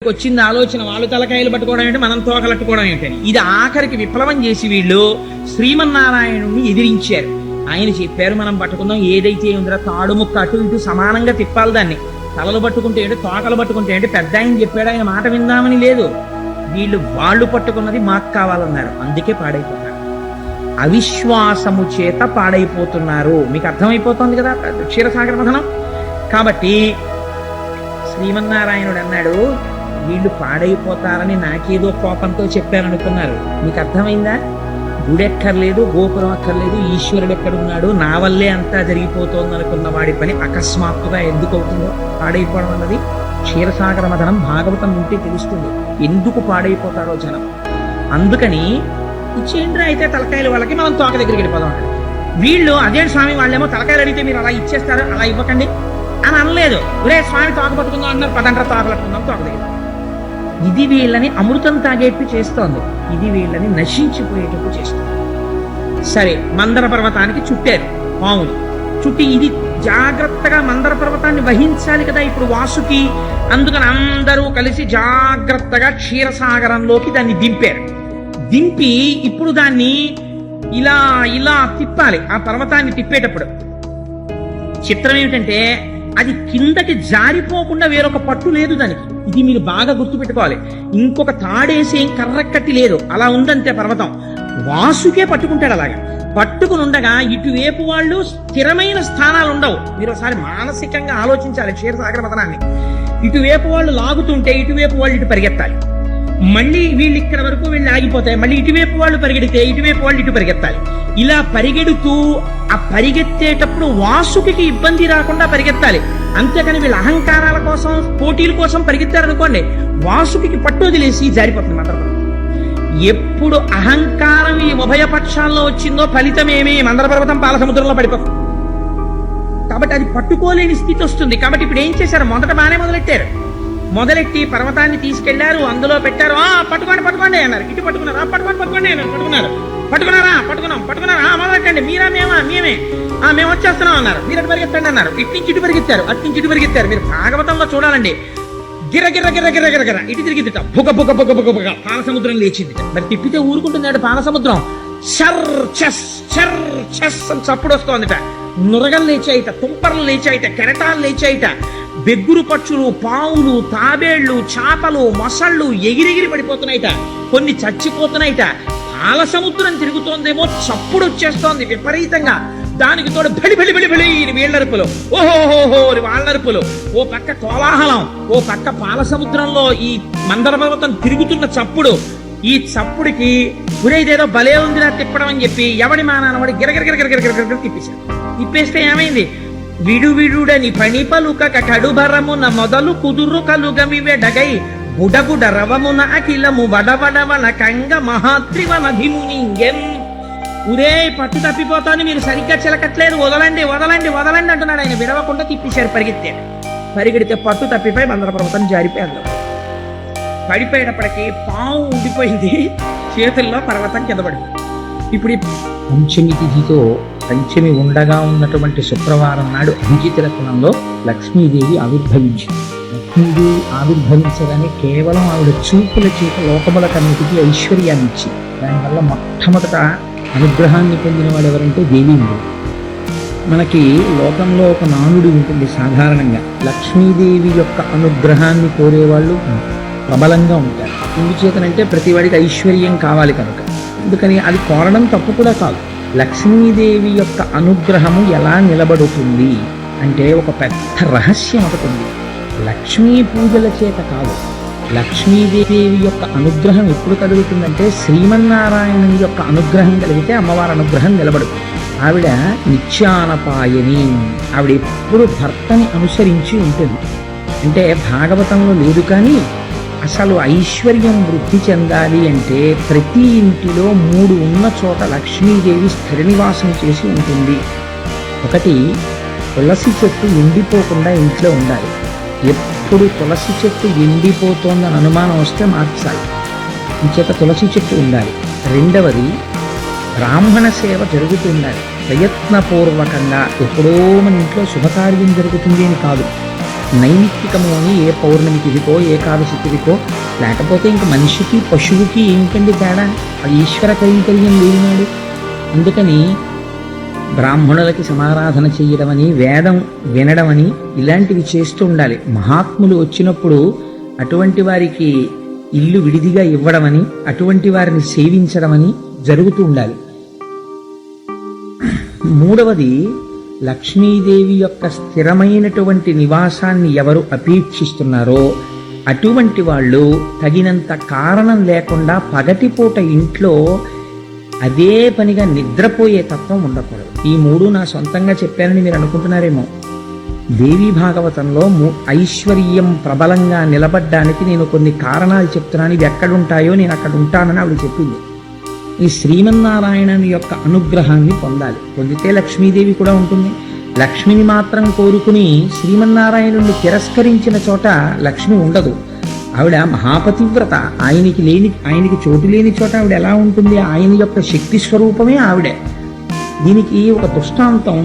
వచ్చింది ఆలోచన, వాళ్ళు తలకాయలు పట్టుకోవడం ఏంటి, మనం తోకలట్టుకోవడం ఏంటని. ఇది ఆఖరికి విప్లవం చేసి వీళ్ళు శ్రీమన్నారాయణుడిని ఎదిరించారు. ఆయన చెప్పారు, మనం పట్టుకుందాం, ఏదైతే ఉందిరా తాడు ముక్క అటు ఇటు సమానంగా తిప్పాలి, దాన్ని తలలు పట్టుకుంటే ఏంటి, తోకలు పట్టుకుంటే ఏంటి, పెద్ద ఆయన చెప్పాడు, ఆయన మాట విందామని లేదు. వాళ్ళు పట్టుకున్నది మాకు కావాలన్నారు, అందుకే పాడైపోతున్నారు. అవిశ్వాసము చేత పాడైపోతున్నారు. మీకు అర్థమైపోతుంది కదా క్షీరసాగర మథనం. కాబట్టి శ్రీమన్నారాయణుడు అన్నాడు, వీళ్ళు పాడైపోతారని నాకేదో కోపంతో చెప్పారనుకున్నారు. మీకు అర్థమైందా? గుడి ఎక్కర్లేదు, గోపురం అక్కర్లేదు, ఈశ్వరుడు ఎక్కడున్నాడు, నా వల్లే అంతా జరిగిపోతోంది అనుకున్న వాడి పని అకస్మాత్తుగా ఎందుకు అవుతుందో పాడైపోవడం అన్నది. క్షీరసాగర మథనం భాగవతం ఉంటే తెలుస్తుంది ఎందుకు పాడైపోతారో జనం. అందుకని ఇచ్చేంద్ర అయితే తలకాయలు వాళ్ళకి, మనం తోక దగ్గరికి వెళ్ళిపోదాం. వీళ్ళు అదే స్వామి, వాళ్ళేమో తలకాయలు అడిగితే మీరు అలా ఇచ్చేస్తారు, అలా ఇవ్వకండి అని అనలేదు. ఒరే స్వామి తోక పట్టుకుందాం అన్నారు, పదండ్ర తోకలట్టుకుందాం తోక దగ్గర. ఇది వీళ్ళని అమృతం తాగేట్టు చేస్తోంది, ఇది వీళ్ళని నశించిపోయేటట్టు చేస్తుంది. సరే, మందర పర్వతానికి చుట్టారు పాములు. చుట్టి ఇది జాగ్రత్తగా మందర పర్వతాన్ని వహించాలి కదా ఇప్పుడు వాసుకి. అందుకని అందరూ కలిసి జాగ్రత్తగా క్షీరసాగరంలోకి దాన్ని దింపారు. దింపి ఇప్పుడు దాన్ని ఇలా ఇలా తిప్పాలి. ఆ పర్వతాన్ని తిప్పేటప్పుడు చిత్రం ఏమిటంటే, అది కిందకి జారిపోకుండా వేరొక పట్టు లేదు దానికి. ఇది మీరు బాగా గుర్తుపెట్టుకోవాలి. ఇంకొక తాడేసి కర్ర కట్టి లేదు, అలా ఉందంతే పర్వతం. వాసుకే పట్టుకుంటాడు. అలాగా పట్టుకుని ఉండగా ఇటువైపు వాళ్ళు స్థిరమైన స్థానాలు ఉండవు. మీరు ఒకసారి మానసికంగా ఆలోచించాలి క్షీరసాగర మథనాన్ని. ఇటువైపు వాళ్ళు లాగుతుంటే ఇటువైపు వాళ్ళు ఇటు పరిగెత్తాలి, మళ్ళీ వీళ్ళు ఇక్కడ వరకు వీళ్ళు ఆగిపోతాయి, మళ్ళీ ఇటువైపు వాళ్ళు పరిగెడితే ఇటువైపు వాళ్ళు ఇటు పరిగెత్తాలి. ఇలా పరిగెడుతూ ఆ పరిగెత్తేటప్పుడు వాసుకి ఇబ్బంది రాకుండా పరిగెత్తాలి. అంతేకాని వీళ్ళ అహంకారాల కోసం పోటీల కోసం పరిగెత్తారనుకోండి, వాసుకి పట్టు వదిలేసి జారిపోతుంది మందరపర్వతం. ఎప్పుడు అహంకారం ఈ ఉభయ పక్షాల్లో వచ్చిందో ఫలితమేమి, మందరపర్వతం పాలసముద్రంలో పడిపోతుంది. కాబట్టి అది పట్టుకోలేని స్థితి వస్తుంది. కాబట్టి ఇప్పుడు ఏం చేశారు, మొదట బాగానే మొదలెట్టి పర్వతాన్ని తీసుకెళ్లారు, అందులో పెట్టారు. పట్టుకోండి పట్టుకోండి అన్నారు. ఇటు పట్టుకున్నారా, పట్టుకోండి అన్నారు. పట్టుకున్నారా మొదలెట్టండి. మీరా మేమే మేము వచ్చేస్తున్నాం అన్నారు. మీరు అటు పరిగెత్తండి అన్నారు. ఇటు నుంచి ఇటు పరిగెత్తారు, అటు నుంచి ఇటు పరిగెత్తారు. మీరు భాగవతంలో చూడాలండి, గిర గిర గిర గిర గిర గిర ఇటు తిరిగిద్దిట, బుగ బుగ బుగ బుగ బుగ పాలసముద్రం లేచింది. మరి తిప్పితే ఊరుకుంటున్నాడు పాలసముద్రం. చర్ చెస్ చర్ చెస్ అని చప్పుడు వస్తోందిట. నురగలు లేచాయిట, తుంపర్లు లేచాయిట, కెరటాలు లేచాయిట. బెగ్గురు పక్షులు, పావులు, తాబేళ్లు, చేపలు, మొసళ్ళు ఎగిరెగిరి పడిపోతున్నాయిట, కొన్ని చచ్చిపోతున్నాయిట. పాలసముద్రం తిరుగుతోందేమో, చప్పుడు వచ్చేస్తోంది విపరీతంగా. దానికి తోడు బలి బలి బలి బలి వీళ్ళరుపులు, ఓహోహోహో వాళ్ళరుపులు. ఓ పక్క కోలాహలం, ఓ పక్క పాలసముద్రంలో ఈ మందర పర్వతం తిరుగుతున్న చప్పుడు. ఈ చప్పుడికి గురైదేదో భలే ఉంది నా తిప్పడం అని చెప్పి ఎవడి మానవాడి గిరగిరగిరగిరగిరగిర తిప్పేశారు. తిప్పేస్తే ఏమైంది, విడువిడుడని పని పలుకక కడుభరమున మొదలు కుదురు కలుగమి వెడగై బుడబుడ రవమున అఖిలము వడవడవన కంగ మహాత్రివనధిమునింగెం. ఉరే పట్టు తప్పిపోతాను, మీరు సరిగ్గా చిలకట్లేదు, వదలండి వదలండి వదలండి అంటున్నాడు. ఆయన విడవకుండా తిప్పేశారు. పరిగెడితే పట్టు తప్పిపోయి మందర పర్వతం జారిపోయారు. పడిపోయేటప్పటికీ పాము ఉండిపోయింది, చేతుల్లో పర్వతం కింద పడింది. ఇప్పుడు పంచమి తిథితో పంచమి ఉండగా ఉన్నటువంటి శుక్రవారం నాడు అభిజిత్ రత్నంలో లక్ష్మీదేవి ఆవిర్భవించింది. లక్ష్మీదేవి ఆవిర్భవించగానే కేవలం ఆవిడ చూపుల చేత లోకములకన్నిటికీ ఐశ్వర్యాన్ని ఇచ్చింది. దానివల్ల మొట్టమొదట అనుగ్రహాన్ని పొందిన వాడు ఎవరంటే దేవీంద్రుడు. మనకి లోకంలో ఒక నానుడి ఉంటుంది సాధారణంగా, లక్ష్మీదేవి యొక్క అనుగ్రహాన్ని కోరేవాళ్ళు ప్రబలంగా ఉంటారు. ఎందుచేతనంటే ప్రతి వాడికి ఐశ్వర్యం కావాలి కనుక. అందుకని అది కోరడం తప్పు కూడా కాదు. లక్ష్మీదేవి యొక్క అనుగ్రహము ఎలా నిలబడుతుంది అంటే ఒక పెద్ద రహస్యం ఒకటి ఉంది. లక్ష్మీ పూజల చేత కాదు, లక్ష్మీదేవి యొక్క అనుగ్రహం ఎప్పుడు కలుగుతుందంటే శ్రీమన్నారాయణుని యొక్క అనుగ్రహం కలిగితే అమ్మవారి అనుగ్రహం నిలబడుతుంది. ఆవిడ నిత్యానపాయని, ఆవిడ ఎప్పుడు భర్తని అనుసరించి ఉంటుంది. అంటే భాగవతంలో లేదు కానీ అసలు ఐశ్వర్యం వృద్ధి చెందాలి అంటే ప్రతి ఇంటిలో 3 ఉన్న చోట లక్ష్మీదేవి స్థిర నివాసం చేసి ఉంటుంది. ఒకటి, తులసి చెట్టు ఎండిపోకుండా ఇంట్లో ఉండాలి. ఎప్పుడు తులసి చెట్టు ఎండిపోతోందని అనుమానం వస్తే మార్చాలి, ఇంచేత తులసి చెట్టు ఉండాలి. రెండవది, బ్రాహ్మణ సేవ జరుగుతుండాలి ప్రయత్నపూర్వకంగా. ఎప్పుడో మన ఇంట్లో శుభకార్యం జరుగుతుంది అని కాదు, నైమిత్తికము అని ఏ పౌర్ణమి తిథికో ఏకాదశి తిథికో, లేకపోతే ఇంక మనిషికి పశువుకి ఏంటండి తేడా? ఆ ఈశ్వర కైంకర్యం లేనినాడు. అందుకని బ్రాహ్మణులకి సమారాధన చేయడమని, వేదం వినడమని ఇలాంటివి చేస్తూ ఉండాలి. మహాత్ములు వచ్చినప్పుడు అటువంటి వారికి ఇల్లు విడిదిగా ఇవ్వడమని, అటువంటి వారిని సేవించడమని జరుగుతూ ఉండాలి. మూడవది, లక్ష్మీదేవి యొక్క స్థిరమైనటువంటి నివాసాన్ని ఎవరు అపేక్షిస్తున్నారో అటువంటి వాళ్ళు తగినంత కారణం లేకుండా పగటిపూట ఇంట్లో అదే పనిగా నిద్రపోయే తత్వం ఉండకూడదు. ఈ మూడు నా సొంతంగా చెప్పానని మీరు అనుకుంటున్నారేమో. దేవీ భాగవతంలో ఐశ్వర్యం ప్రబలంగా నిలబడ్డానికి నేను కొన్ని కారణాలు చెప్తున్నాను, ఇవి ఎక్కడుంటాయో నేను అక్కడ ఉంటానని ఆవిడ చెప్పింది. ఈ శ్రీమన్నారాయణుని యొక్క అనుగ్రహాన్ని పొందాలి. పొందితే లక్ష్మీదేవి కూడా ఉంటుంది. లక్ష్మిని మాత్రం కోరుకుని శ్రీమన్నారాయణుని తిరస్కరించిన చోట లక్ష్మి ఉండదు. ఆవిడ మహాపతివ్రత. ఆయనకి చోటు లేని చోట ఆవిడ ఎలా ఉంటుంది? ఆయన యొక్క శక్తి స్వరూపమే ఆవిడే. దీనికి ఒక దృష్టాంతం,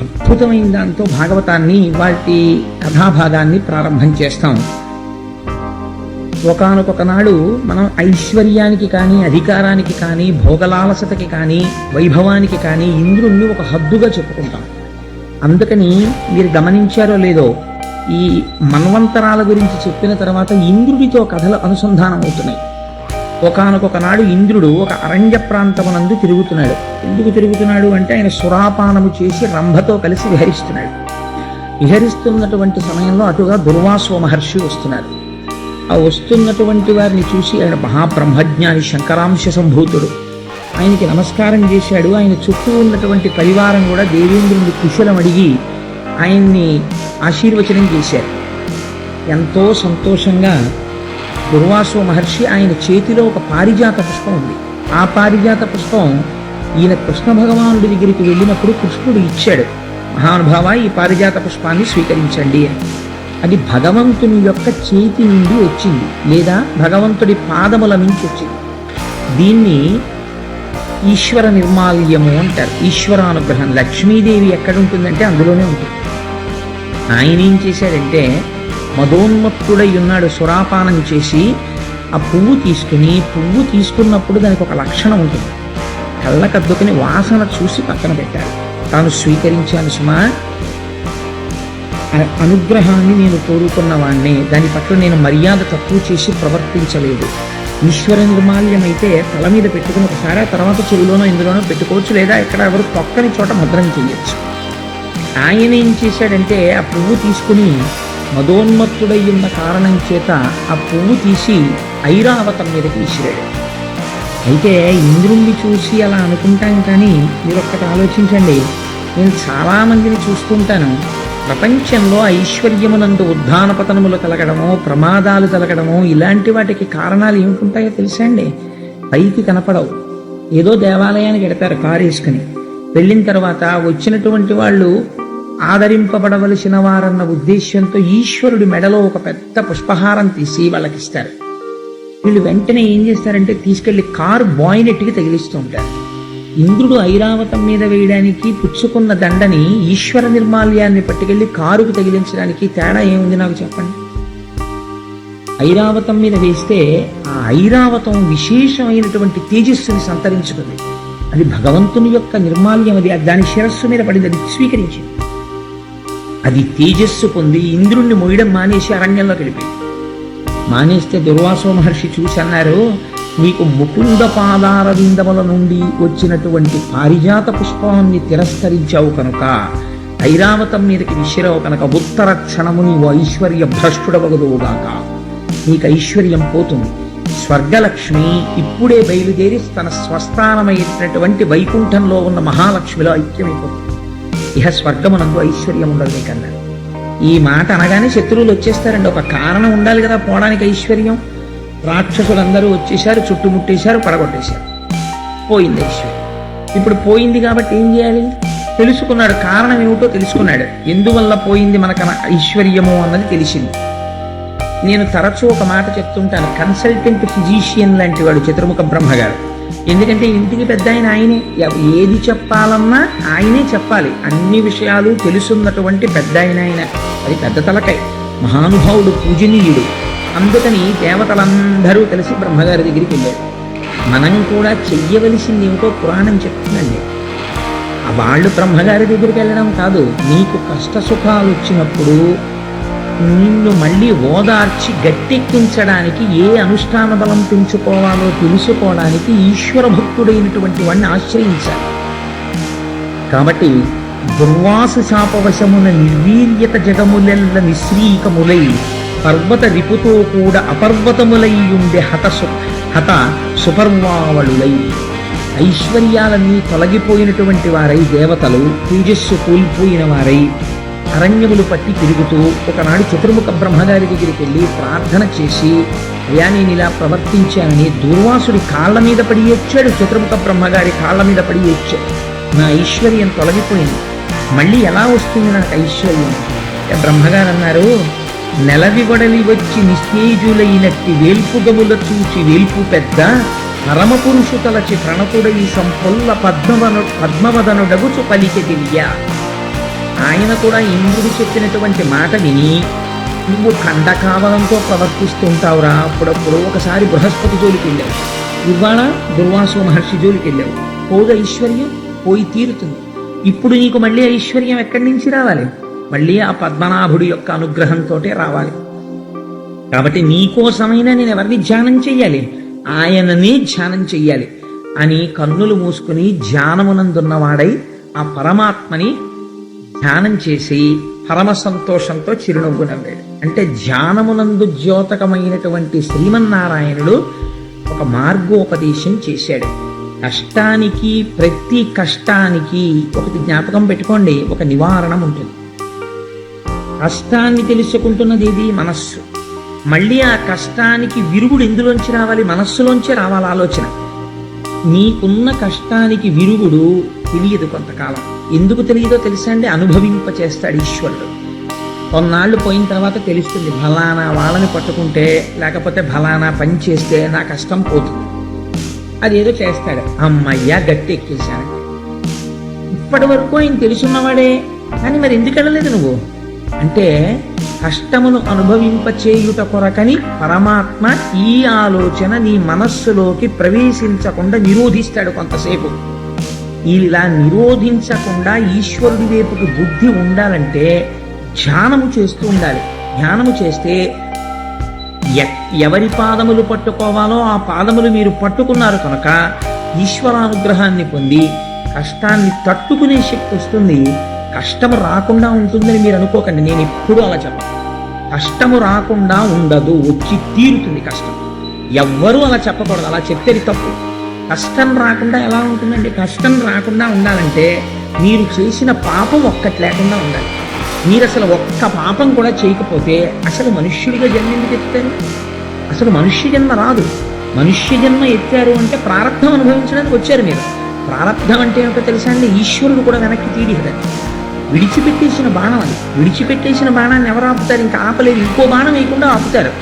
అద్భుతమైన దాంతో భాగవతాన్ని వాటి కథాభాగాన్ని ప్రారంభం చేస్తాం. ఒకానొక నాడు మనం ఐశ్వర్యానికి కానీ, అధికారానికి కానీ, భోగలాలసతకి కానీ, వైభవానికి కానీ ఇంద్రుణ్ణి ఒక హద్దుగా చెప్పుకుంటాం. అందుకని మీరు గమనించారో లేదో, ఈ మన్వంతరాల గురించి చెప్పిన తర్వాత ఇంద్రుడితో కథలు అనుసంధానం అవుతున్నాయి. ఒకానొక నాడు ఇంద్రుడు ఒక అరణ్య ప్రాంతమునందు తిరుగుతున్నాడు. ఎందుకు తిరుగుతున్నాడు అంటే ఆయన సురాపానము చేసి రంభతో కలిసి విహరిస్తున్నాడు. విహరిస్తున్నటువంటి సమయంలో అటుగా దుర్వాసో మహర్షి వస్తున్నారు. ఆ వస్తున్నటువంటి వారిని చూసి ఆయన మహాబ్రహ్మజ్ఞాని, శంకరాంశ సంభూతుడు, ఆయనకి నమస్కారం చేశాడు. ఆయన చుట్టూ ఉన్నటువంటి పరివారం కూడా దేవేంద్రుని కుశలం అడిగి ఆయన్ని ఆశీర్వచనం చేశారు. ఎంతో సంతోషంగా దుర్వాసో మహర్షి, ఆయన చేతిలో ఒక పారిజాత పుష్పం ఉంది. ఆ పారిజాత పుష్పం ఈయన కృష్ణ భగవానుడి దగ్గరికి వెళ్ళినప్పుడు కృష్ణుడు ఇచ్చాడు. మహానుభావ, ఈ పారిజాత పుష్పాన్ని స్వీకరించండి అని. అది భగవంతుని యొక్క చేతి నుండి వచ్చింది, లేదా భగవంతుడి పాదముల నుంచి వచ్చింది. దీన్ని ఈశ్వర నిర్మాల్యము అంటారు. ఈశ్వరానుగ్రహం. లక్ష్మీదేవి ఎక్కడుంటుందంటే అందులోనే ఉంటుంది. ఆయన ఏం చేశాడంటే, మదోన్మత్తుడై ఉన్నాడు, సురాపానం చేసి ఆ పువ్వు తీసుకున్నప్పుడు దానికి ఒక లక్షణం ఉంటుంది. కళ్ళకద్దుకుని వాసన చూసి పక్కన పెట్టాడు. తాను స్వీకరించాను సుమా, అనుగ్రహాన్ని నేను కోరుకున్న వాణ్ణి, దాని పట్ల నేను మర్యాద తక్కువ చేసి ప్రవర్తించలేదు. ఈశ్వర నిర్మాల్యం అయితే తల మీద పెట్టుకుని ఒకసారి, ఆ తర్వాత చెవిలోనో ఇందులోనో పెట్టుకోవచ్చు, లేదా ఎక్కడ ఎవరు తొక్కని చోట భద్రం చేయొచ్చు. ఆయన ఏం చేశాడంటే ఆ పువ్వు తీసుకుని మదోన్మత్తుడై ఉన్న కారణం చేత ఆ పువ్వు తీసి ఐరావతం మీదకి విసిరాడు. అయితే ఇంద్రుణ్ణి చూసి అలా అనుకుంటాం, కానీ మీరు ఒక్కటి ఆలోచించండి. నేను చాలామందిని చూస్తుంటాను, ప్రపంచంలో ఐశ్వర్యమునందు ఉద్ధాన పతనములు కలగడమో, ప్రమాదాలు కలగడమో, ఇలాంటి వాటికి కారణాలు ఏమిటుంటాయో తెలుసా అండి? పైకి కనపడవు. ఏదో దేవాలయానికి వెడతారు కారు వేసుకుని, వెళ్ళిన తర్వాత వచ్చినటువంటి వాళ్ళు ఆదరింపబడవలసిన వారన్న ఉద్దేశ్యంతో ఈశ్వరుడి మెడలో ఒక పెద్ద పుష్పహారం తీసి వాళ్ళకిస్తారు. వీళ్ళు వెంటనే ఏం చేస్తారంటే తీసుకెళ్లి కారు బాయినెట్కి తగిలిస్తూ ఉంటారు. ఇంద్రుడు ఐరావతం మీద వేయడానికి పుచ్చుకున్న దండని ఈశ్వర నిర్మాల్యాన్ని పట్టుకెళ్లి కారుకు తగిలించడానికి తేడా ఏముంది నాకు చెప్పండి? ఐరావతం మీద వేస్తే ఆ ఐరావతం విశేషమైనటువంటి తేజస్సుని సంతరించుకుంది. అది భగవంతుని యొక్క నిర్మాల్యం. అది దాని శిరస్సు మీద పడింది, అది స్వీకరించింది. అది తేజస్సు పొంది ఇంద్రుణ్ణి మోయడం మానేసి అరణ్యంలోకి వెళ్ళిపోయింది. మానేస్తే దుర్వాసో మహర్షి చూసి అన్నారు, నీకు ముకుంద పాదార విందముల నుండి వచ్చినటువంటి పారిజాత పుష్పాన్ని తిరస్కరించావు కనుక, ఐరావతం మీదకి విసిరావు కనుక ఉత్తర క్షణము నీవు ఐశ్వర్య భ్రష్టుడవగదువుగాక. నీకు ఐశ్వర్యం పోతుంది. స్వర్గలక్ష్మి ఇప్పుడే బయలుదేరి తన స్వస్థానమైనటువంటి వైకుంఠంలో ఉన్న మహాలక్ష్మిలో ఐక్యమైపోతుంది. ఇహ స్వర్గమునందు ఐశ్వర్యం ఉండదు నీకన్నా. ఈ మాట అనగానే శత్రువులు వచ్చేస్తారండి. ఒక కారణం ఉండాలి కదా పోవడానికి ఐశ్వర్యం. రాక్షసులందరూ వచ్చేసారు, చుట్టుముట్టేశారు, పడగొట్టేశారు, పోయింది ఐశ్వర్యం. ఇప్పుడు పోయింది కాబట్టి ఏం చేయాలి? తెలుసుకున్నాడు, కారణం ఏమిటో తెలుసుకున్నాడు. ఎందువల్ల పోయింది మనకు ఐశ్వర్యము అన్నది తెలిసింది. నేను తరచూ ఒక మాట చెప్తుంటాను, కన్సల్టెంట్ ఫిజీషియన్ లాంటి వాడు చతుర్ముఖ బ్రహ్మగారు. ఎందుకంటే ఇంటికి పెద్ద ఆయన ఆయనే, ఏది చెప్పాలన్నా ఆయనే చెప్పాలి. అన్ని విషయాలు తెలుసున్నటువంటి పెద్ద ఆయన. అది పెద్ద తలకాయ, మహానుభావుడు, పూజనీయుడు. అందుకని దేవతలందరూ కలిసి బ్రహ్మగారి దగ్గరికి వెళ్ళారు. మనం కూడా చెయ్యవలసింది ఏమిటో పురాణం చెప్తుందండి. వాళ్ళు బ్రహ్మగారి దగ్గరికి వెళ్ళడం కాదు, నీకు కష్ట సుఖాలు వచ్చినప్పుడు నిన్ను మళ్ళీ ఓదార్చి గట్టెక్కించడానికి ఏ అనుష్ఠాన బలం పెంచుకోవాలో తెలుసుకోవడానికి ఈశ్వర భక్తుడైనటువంటి వాడిని ఆశ్రయించాలి. కాబట్టి దుర్వాస శాపవశమున నిర్వీర్యత జగములెల్ల నిశ్రీకములై పర్వత రిపుతో కూడా అపర్వతములై ఉండే హత సుపర్వావళులై, ఐశ్వర్యాలన్నీ తొలగిపోయినటువంటి వారై దేవతలు తేజస్సు కోల్పోయిన వారై అరణ్యములు పట్టి తిరుగుతూ ఒకనాడు చతుర్ముఖ బ్రహ్మగారి దగ్గరికి వెళ్ళి ప్రార్థన చేసి, అయ్యా నేను ఇలా ప్రవర్తించానని దుర్వాసుడి కాళ్ళ మీద పడి ఏడ్చాడు. చతుర్ముఖ బ్రహ్మగారి కాళ్ళ మీద పడి ఏడ్చాడు. నా ఐశ్వర్యం తొలగిపోయింది, మళ్ళీ ఎలా వస్తుంది నాకు ఐశ్వర్యం? బ్రహ్మగారు అన్నారు, నెలవి వడలి వచ్చి నిస్తేజులైనట్టి వేల్పుగముల చూచి వేల్పు పెద్ద పరమపురుషు తలచి ప్రణతుడై సంపొల్ల పద్మవదనుడగుచు పలికి తెలియ. ఆయన కూడా ఇంద్రుడు చెప్పినటువంటి మాట విని, నువ్వు ఖండకావలంతో ప్రవర్తిస్తుంటావురా, అప్పుడప్పుడు ఒకసారి బృహస్పతి జోలికి వెళ్ళావు, ఇవాళ దుర్వాసు మహర్షి జోలికి వెళ్ళావు, పోదు ఐశ్వర్యం, పోయి తీరుతుంది. ఇప్పుడు నీకు మళ్ళీ ఐశ్వర్యం ఎక్కడి నుంచి రావాలి? మళ్ళీ ఆ పద్మనాభుడి యొక్క అనుగ్రహంతో రావాలి. కాబట్టి నీకోసమైనా నేను ఎవరిని ధ్యానం చెయ్యాలి? ఆయననే ధ్యానం చెయ్యాలి అని కన్నులు మూసుకుని ధ్యానమునందున్నవాడై ఆ పరమాత్మని ధ్యానం చేసి పరమ సంతోషంతో చిరునవ్వు నవ్వాడు. అంటే ధ్యానమునందు ద్యోతకమైనటువంటి శ్రీమన్నారాయణుడు ఒక మార్గోపదేశం చేశాడు. కష్టానికి, ప్రతి కష్టానికి ఒకటి జ్ఞాపకం పెట్టుకోండి, ఒక నివారణం ఉంటుంది. కష్టాన్ని తెలుసుకుంటున్నది ఏది? మనస్సు. మళ్ళీ ఆ కష్టానికి విరుగుడు ఎందులోంచి రావాలి? మనస్సులోంచి రావాలి ఆలోచన. నీకున్న కష్టానికి విరుగుడు తెలియదు కొంతకాలం. ఎందుకు తెలియదో తెలుసా అండి? అనుభవింపచేస్తాడు ఈశ్వరుడు. కొన్నాళ్ళు పోయిన తర్వాత తెలుస్తుంది, ఫలానా వాళ్ళని పట్టుకుంటే లేకపోతే ఫలానా పని చేస్తే నా కష్టం పోతుంది. అదేదో చేస్తాడు, అమ్మయ్యా గట్టి ఎక్కేశాను. ఇప్పటి వరకు ఆయన తెలుసున్నవాడే, కానీ మరి ఎందుకు వెళ్ళలేదు నువ్వు అంటే, కష్టమును అనుభవింపచేయుట కొరకని పరమాత్మ ఈ ఆలోచన నీ మనస్సులోకి ప్రవేశించకుండా నిరోధిస్తాడు కొంతసేపు. ఇలా నిరోధించకుండా ఈశ్వరుడి వైపుకి బుద్ధి ఉండాలంటే ధ్యానము చేస్తూ ఉండాలి. ధ్యానము చేస్తే ఎవరి పాదములు పట్టుకోవాలో ఆ పాదములు మీరు పట్టుకున్నారు కనుక ఈశ్వరానుగ్రహాన్ని పొంది కష్టాన్ని తట్టుకునే శక్తి వస్తుంది. కష్టము రాకుండా ఉంటుందని మీరు అనుకోకండి, నేను ఎప్పుడూ అలా చెప్పను. కష్టము రాకుండా ఉండదు, వచ్చి తీరుతుంది కష్టం. ఎవ్వరూ అలా చెప్పకూడదు, అలా చెప్తే తప్పు. కష్టం రాకుండా ఎలా ఉంటుందండి? కష్టం రాకుండా ఉండాలంటే మీరు చేసిన పాపం ఒక్కటి లేకుండా ఉండాలి. మీరు అసలు ఒక్క పాపం కూడా చేయకపోతే అసలు మనుష్యుడిగా జన్మ ఎందుకు ఎత్తారు? అసలు మనుష్య జన్మ రాదు. మనుష్య జన్మ ఎత్తారు అంటే ప్రారంధం అనుభవించడానికి వచ్చారు మీరు. ప్రారంధం అంటే ఏమిటో తెలుసా అండి? ఈశ్వరుడు కూడా వెనక్కి తీయడండి. విడిచిపెట్టేసిన బాణం అది. విడిచిపెట్టేసిన బాణాన్ని ఎవరు ఆపుతారు? ఇంకా ఆపలేదు, ఇంకో బాణం వేయకుండా ఆపుతారు.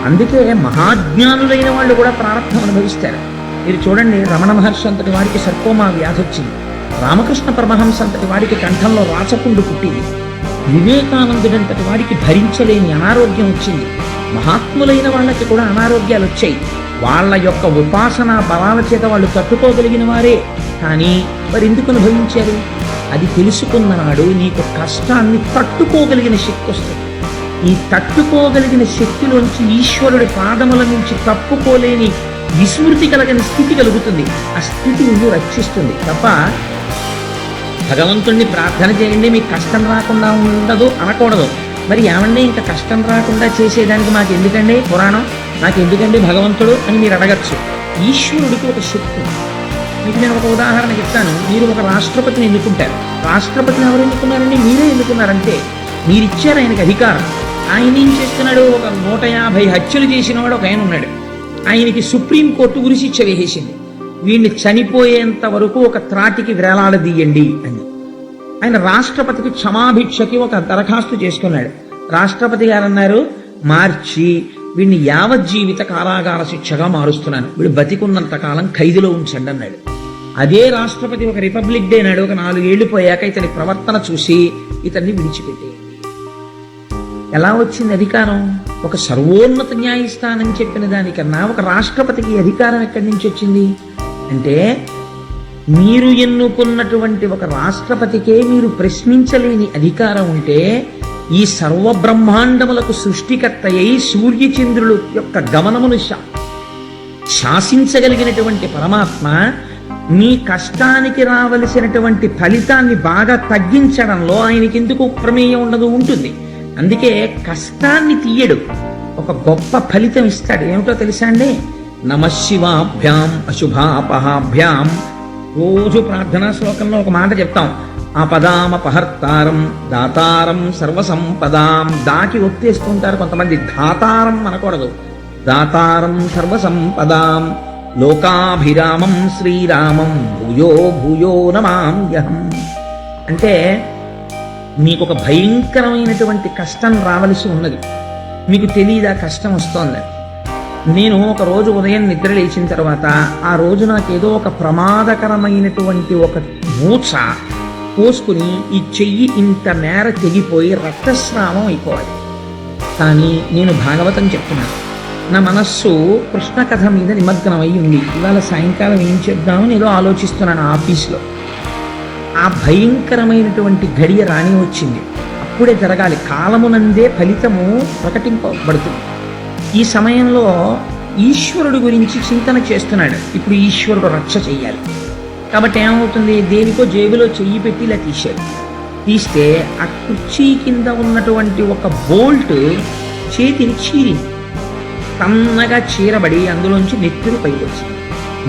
అందుకే మహాజ్ఞానులైన వాళ్ళు కూడా ప్రారంధం అనుభవిస్తారు. మీరు చూడండి, రమణ మహర్షి అంతటి వారికి సర్కోమా వ్యాధి వచ్చింది. రామకృష్ణ పరమహంస అంతటి వారికి కంఠంలో రాచపుండు పుట్టింది. వివేకానందుడంతటి వారికి భరించలేని అనారోగ్యం వచ్చింది. మహాత్ములైన వాళ్ళకి కూడా అనారోగ్యాలు వచ్చాయి. వాళ్ళ యొక్క ఉపాసనా బలాల చేత వాళ్ళు తట్టుకోగలిగిన వారే. కానీ మరి ఎందుకు అనుభవించారు? అది తెలుసుకున్నాడు నీకు కష్టాన్ని తట్టుకోగలిగిన శక్తి వస్తుంది. ఈ తట్టుకోగలిగిన శక్తిలోంచి ఈశ్వరుడి పాదముల నుంచి తప్పుకోలేని విస్మృతి కలగని స్థితి కలుగుతుంది. ఆ స్థితి నువ్వు రక్షిస్తుంది తప్ప భగవంతుణ్ణి ప్రార్థన చేయండి మీకు కష్టం రాకుండా ఉండదు అనకూడదు. మరి ఏమండి ఇంకా కష్టం రాకుండా చేసేదానికి మాకు ఎందుకండి పురాణం, నాకు ఎందుకండి భగవంతుడు అని మీరు అడగచ్చు. ఈశ్వరుడికి ఒక శక్తి. మీకు నేను ఒక ఉదాహరణ చెప్తాను. మీరు ఒక రాష్ట్రపతిని ఎన్నుకుంటారు. రాష్ట్రపతిని ఎవరు ఎన్నుకున్నారండి? మీరే ఎన్నుకున్నారంటే మీరిచ్చారు ఆయనకి అధికారం. ఆయన ఏం చేస్తున్నాడు? ఒక 150 హత్యలు చేసిన వాడు ఒక ఆయన ఉన్నాడు. ఆయనకి సుప్రీంకోర్టు ఉరిశిక్ష వేసేసింది. వీడిని చనిపోయేంత వరకు ఒక త్రాటికి వేలాడదీయండి అని. ఆయన రాష్ట్రపతికి క్షమాభిక్షకి ఒక దరఖాస్తు చేసుకున్నాడు. రాష్ట్రపతి గారు అన్నారు, మార్చి వీడిని యావజ్జీవిత కారాగార శిక్షగా మారుస్తున్నాను, వీడు బతికున్నంత కాలం ఖైదులో ఉంచండి అన్నాడు. అదే రాష్ట్రపతి ఒక రిపబ్లిక్ డే నాడు ఒక 4 ఏళ్లు పోయాక ఇతని ప్రవర్తన చూసి ఇతన్ని విడిచిపెట్టేయండి. ఎలా వచ్చింది అధికారం? ఒక సర్వోన్నత న్యాయస్థానం చెప్పిన దానికన్నా ఒక రాష్ట్రపతికి అధికారం ఎక్కడి నుంచి వచ్చింది అంటే, మీరు ఎన్నుకున్నటువంటి ఒక రాష్ట్రపతికే మీరు ప్రశ్నించలేని అధికారం ఉంటే, ఈ సర్వబ్రహ్మాండములకు సృష్టికర్త అయి సూర్యచంద్రుల యొక్క గమనమును శాసించగలిగినటువంటి పరమాత్మ మీ కష్టానికి రావలసినటువంటి ఫలితాన్ని బాగా తగ్గించడంలో ఆయనకి ఎందుకు ప్రమేయం ఉండదు? ఉంటుంది. అందుకే కష్టాన్ని తీయడు, ఒక గొప్ప ఫలితం ఇస్తాడు. ఏమిటో తెలుసా అండి? నమశివాభ్యాం అశుభాపహాభ్యాం. రోజు ప్రార్థనా శ్లోకంలో ఒక మాట చెప్తాం, ఆపదామపహర్తారం దాతారం సర్వసంపదాం. దాకి ఒత్తేసుకుంటారు కొంతమంది, దాతారం అనకూడదు, దాతారం సర్వసంపదాం. లోకాభిరామం శ్రీరామం భూయో భూయో నమామ్యహం. అంటే మీకు ఒక భయంకరమైనటువంటి కష్టం రావలసి ఉన్నది, మీకు తెలియదు ఆ కష్టం వస్తోందని. నేను ఒక రోజు ఉదయం నిద్ర లేచిన తర్వాత ఆ రోజు నాకేదో ఒక ప్రమాదకరమైనటువంటి ఒక మూచ పోసుకుని ఈ చెయ్యి ఇంత మేర తెగిపోయి రక్తస్రావం అయిపోవాలి. కానీ నేను భాగవతం చెప్తున్నాను, నా మనస్సు కృష్ణ కథ మీద నిమగ్నమై ఉంది. ఇవాళ సాయంకాలం ఏం చేద్దామని ఏదో ఆలోచిస్తున్నాను ఆఫీస్లో. ఆ భయంకరమైనటువంటి ఘడియ రాని వచ్చింది. అప్పుడే జరగాలి, కాలమునందే ఫలితము ప్రకటింపబడుతుంది. ఈ సమయంలో ఈశ్వరుడు గురించి చింతన చేస్తున్నాడు. ఇప్పుడు ఈశ్వరుడు రక్ష చెయ్యాలి కాబట్టి ఏమవుతుంది, దేనికో జేబులో చెయ్యి పెట్టి ఇలా తీశాడు. తీస్తే ఆ కుర్చీ కింద ఉన్నటువంటి ఒక బోల్ట్ చేతిని చీరింది, సన్నగా చీరబడి అందులోంచి నెత్తురు పైకి వచ్చింది.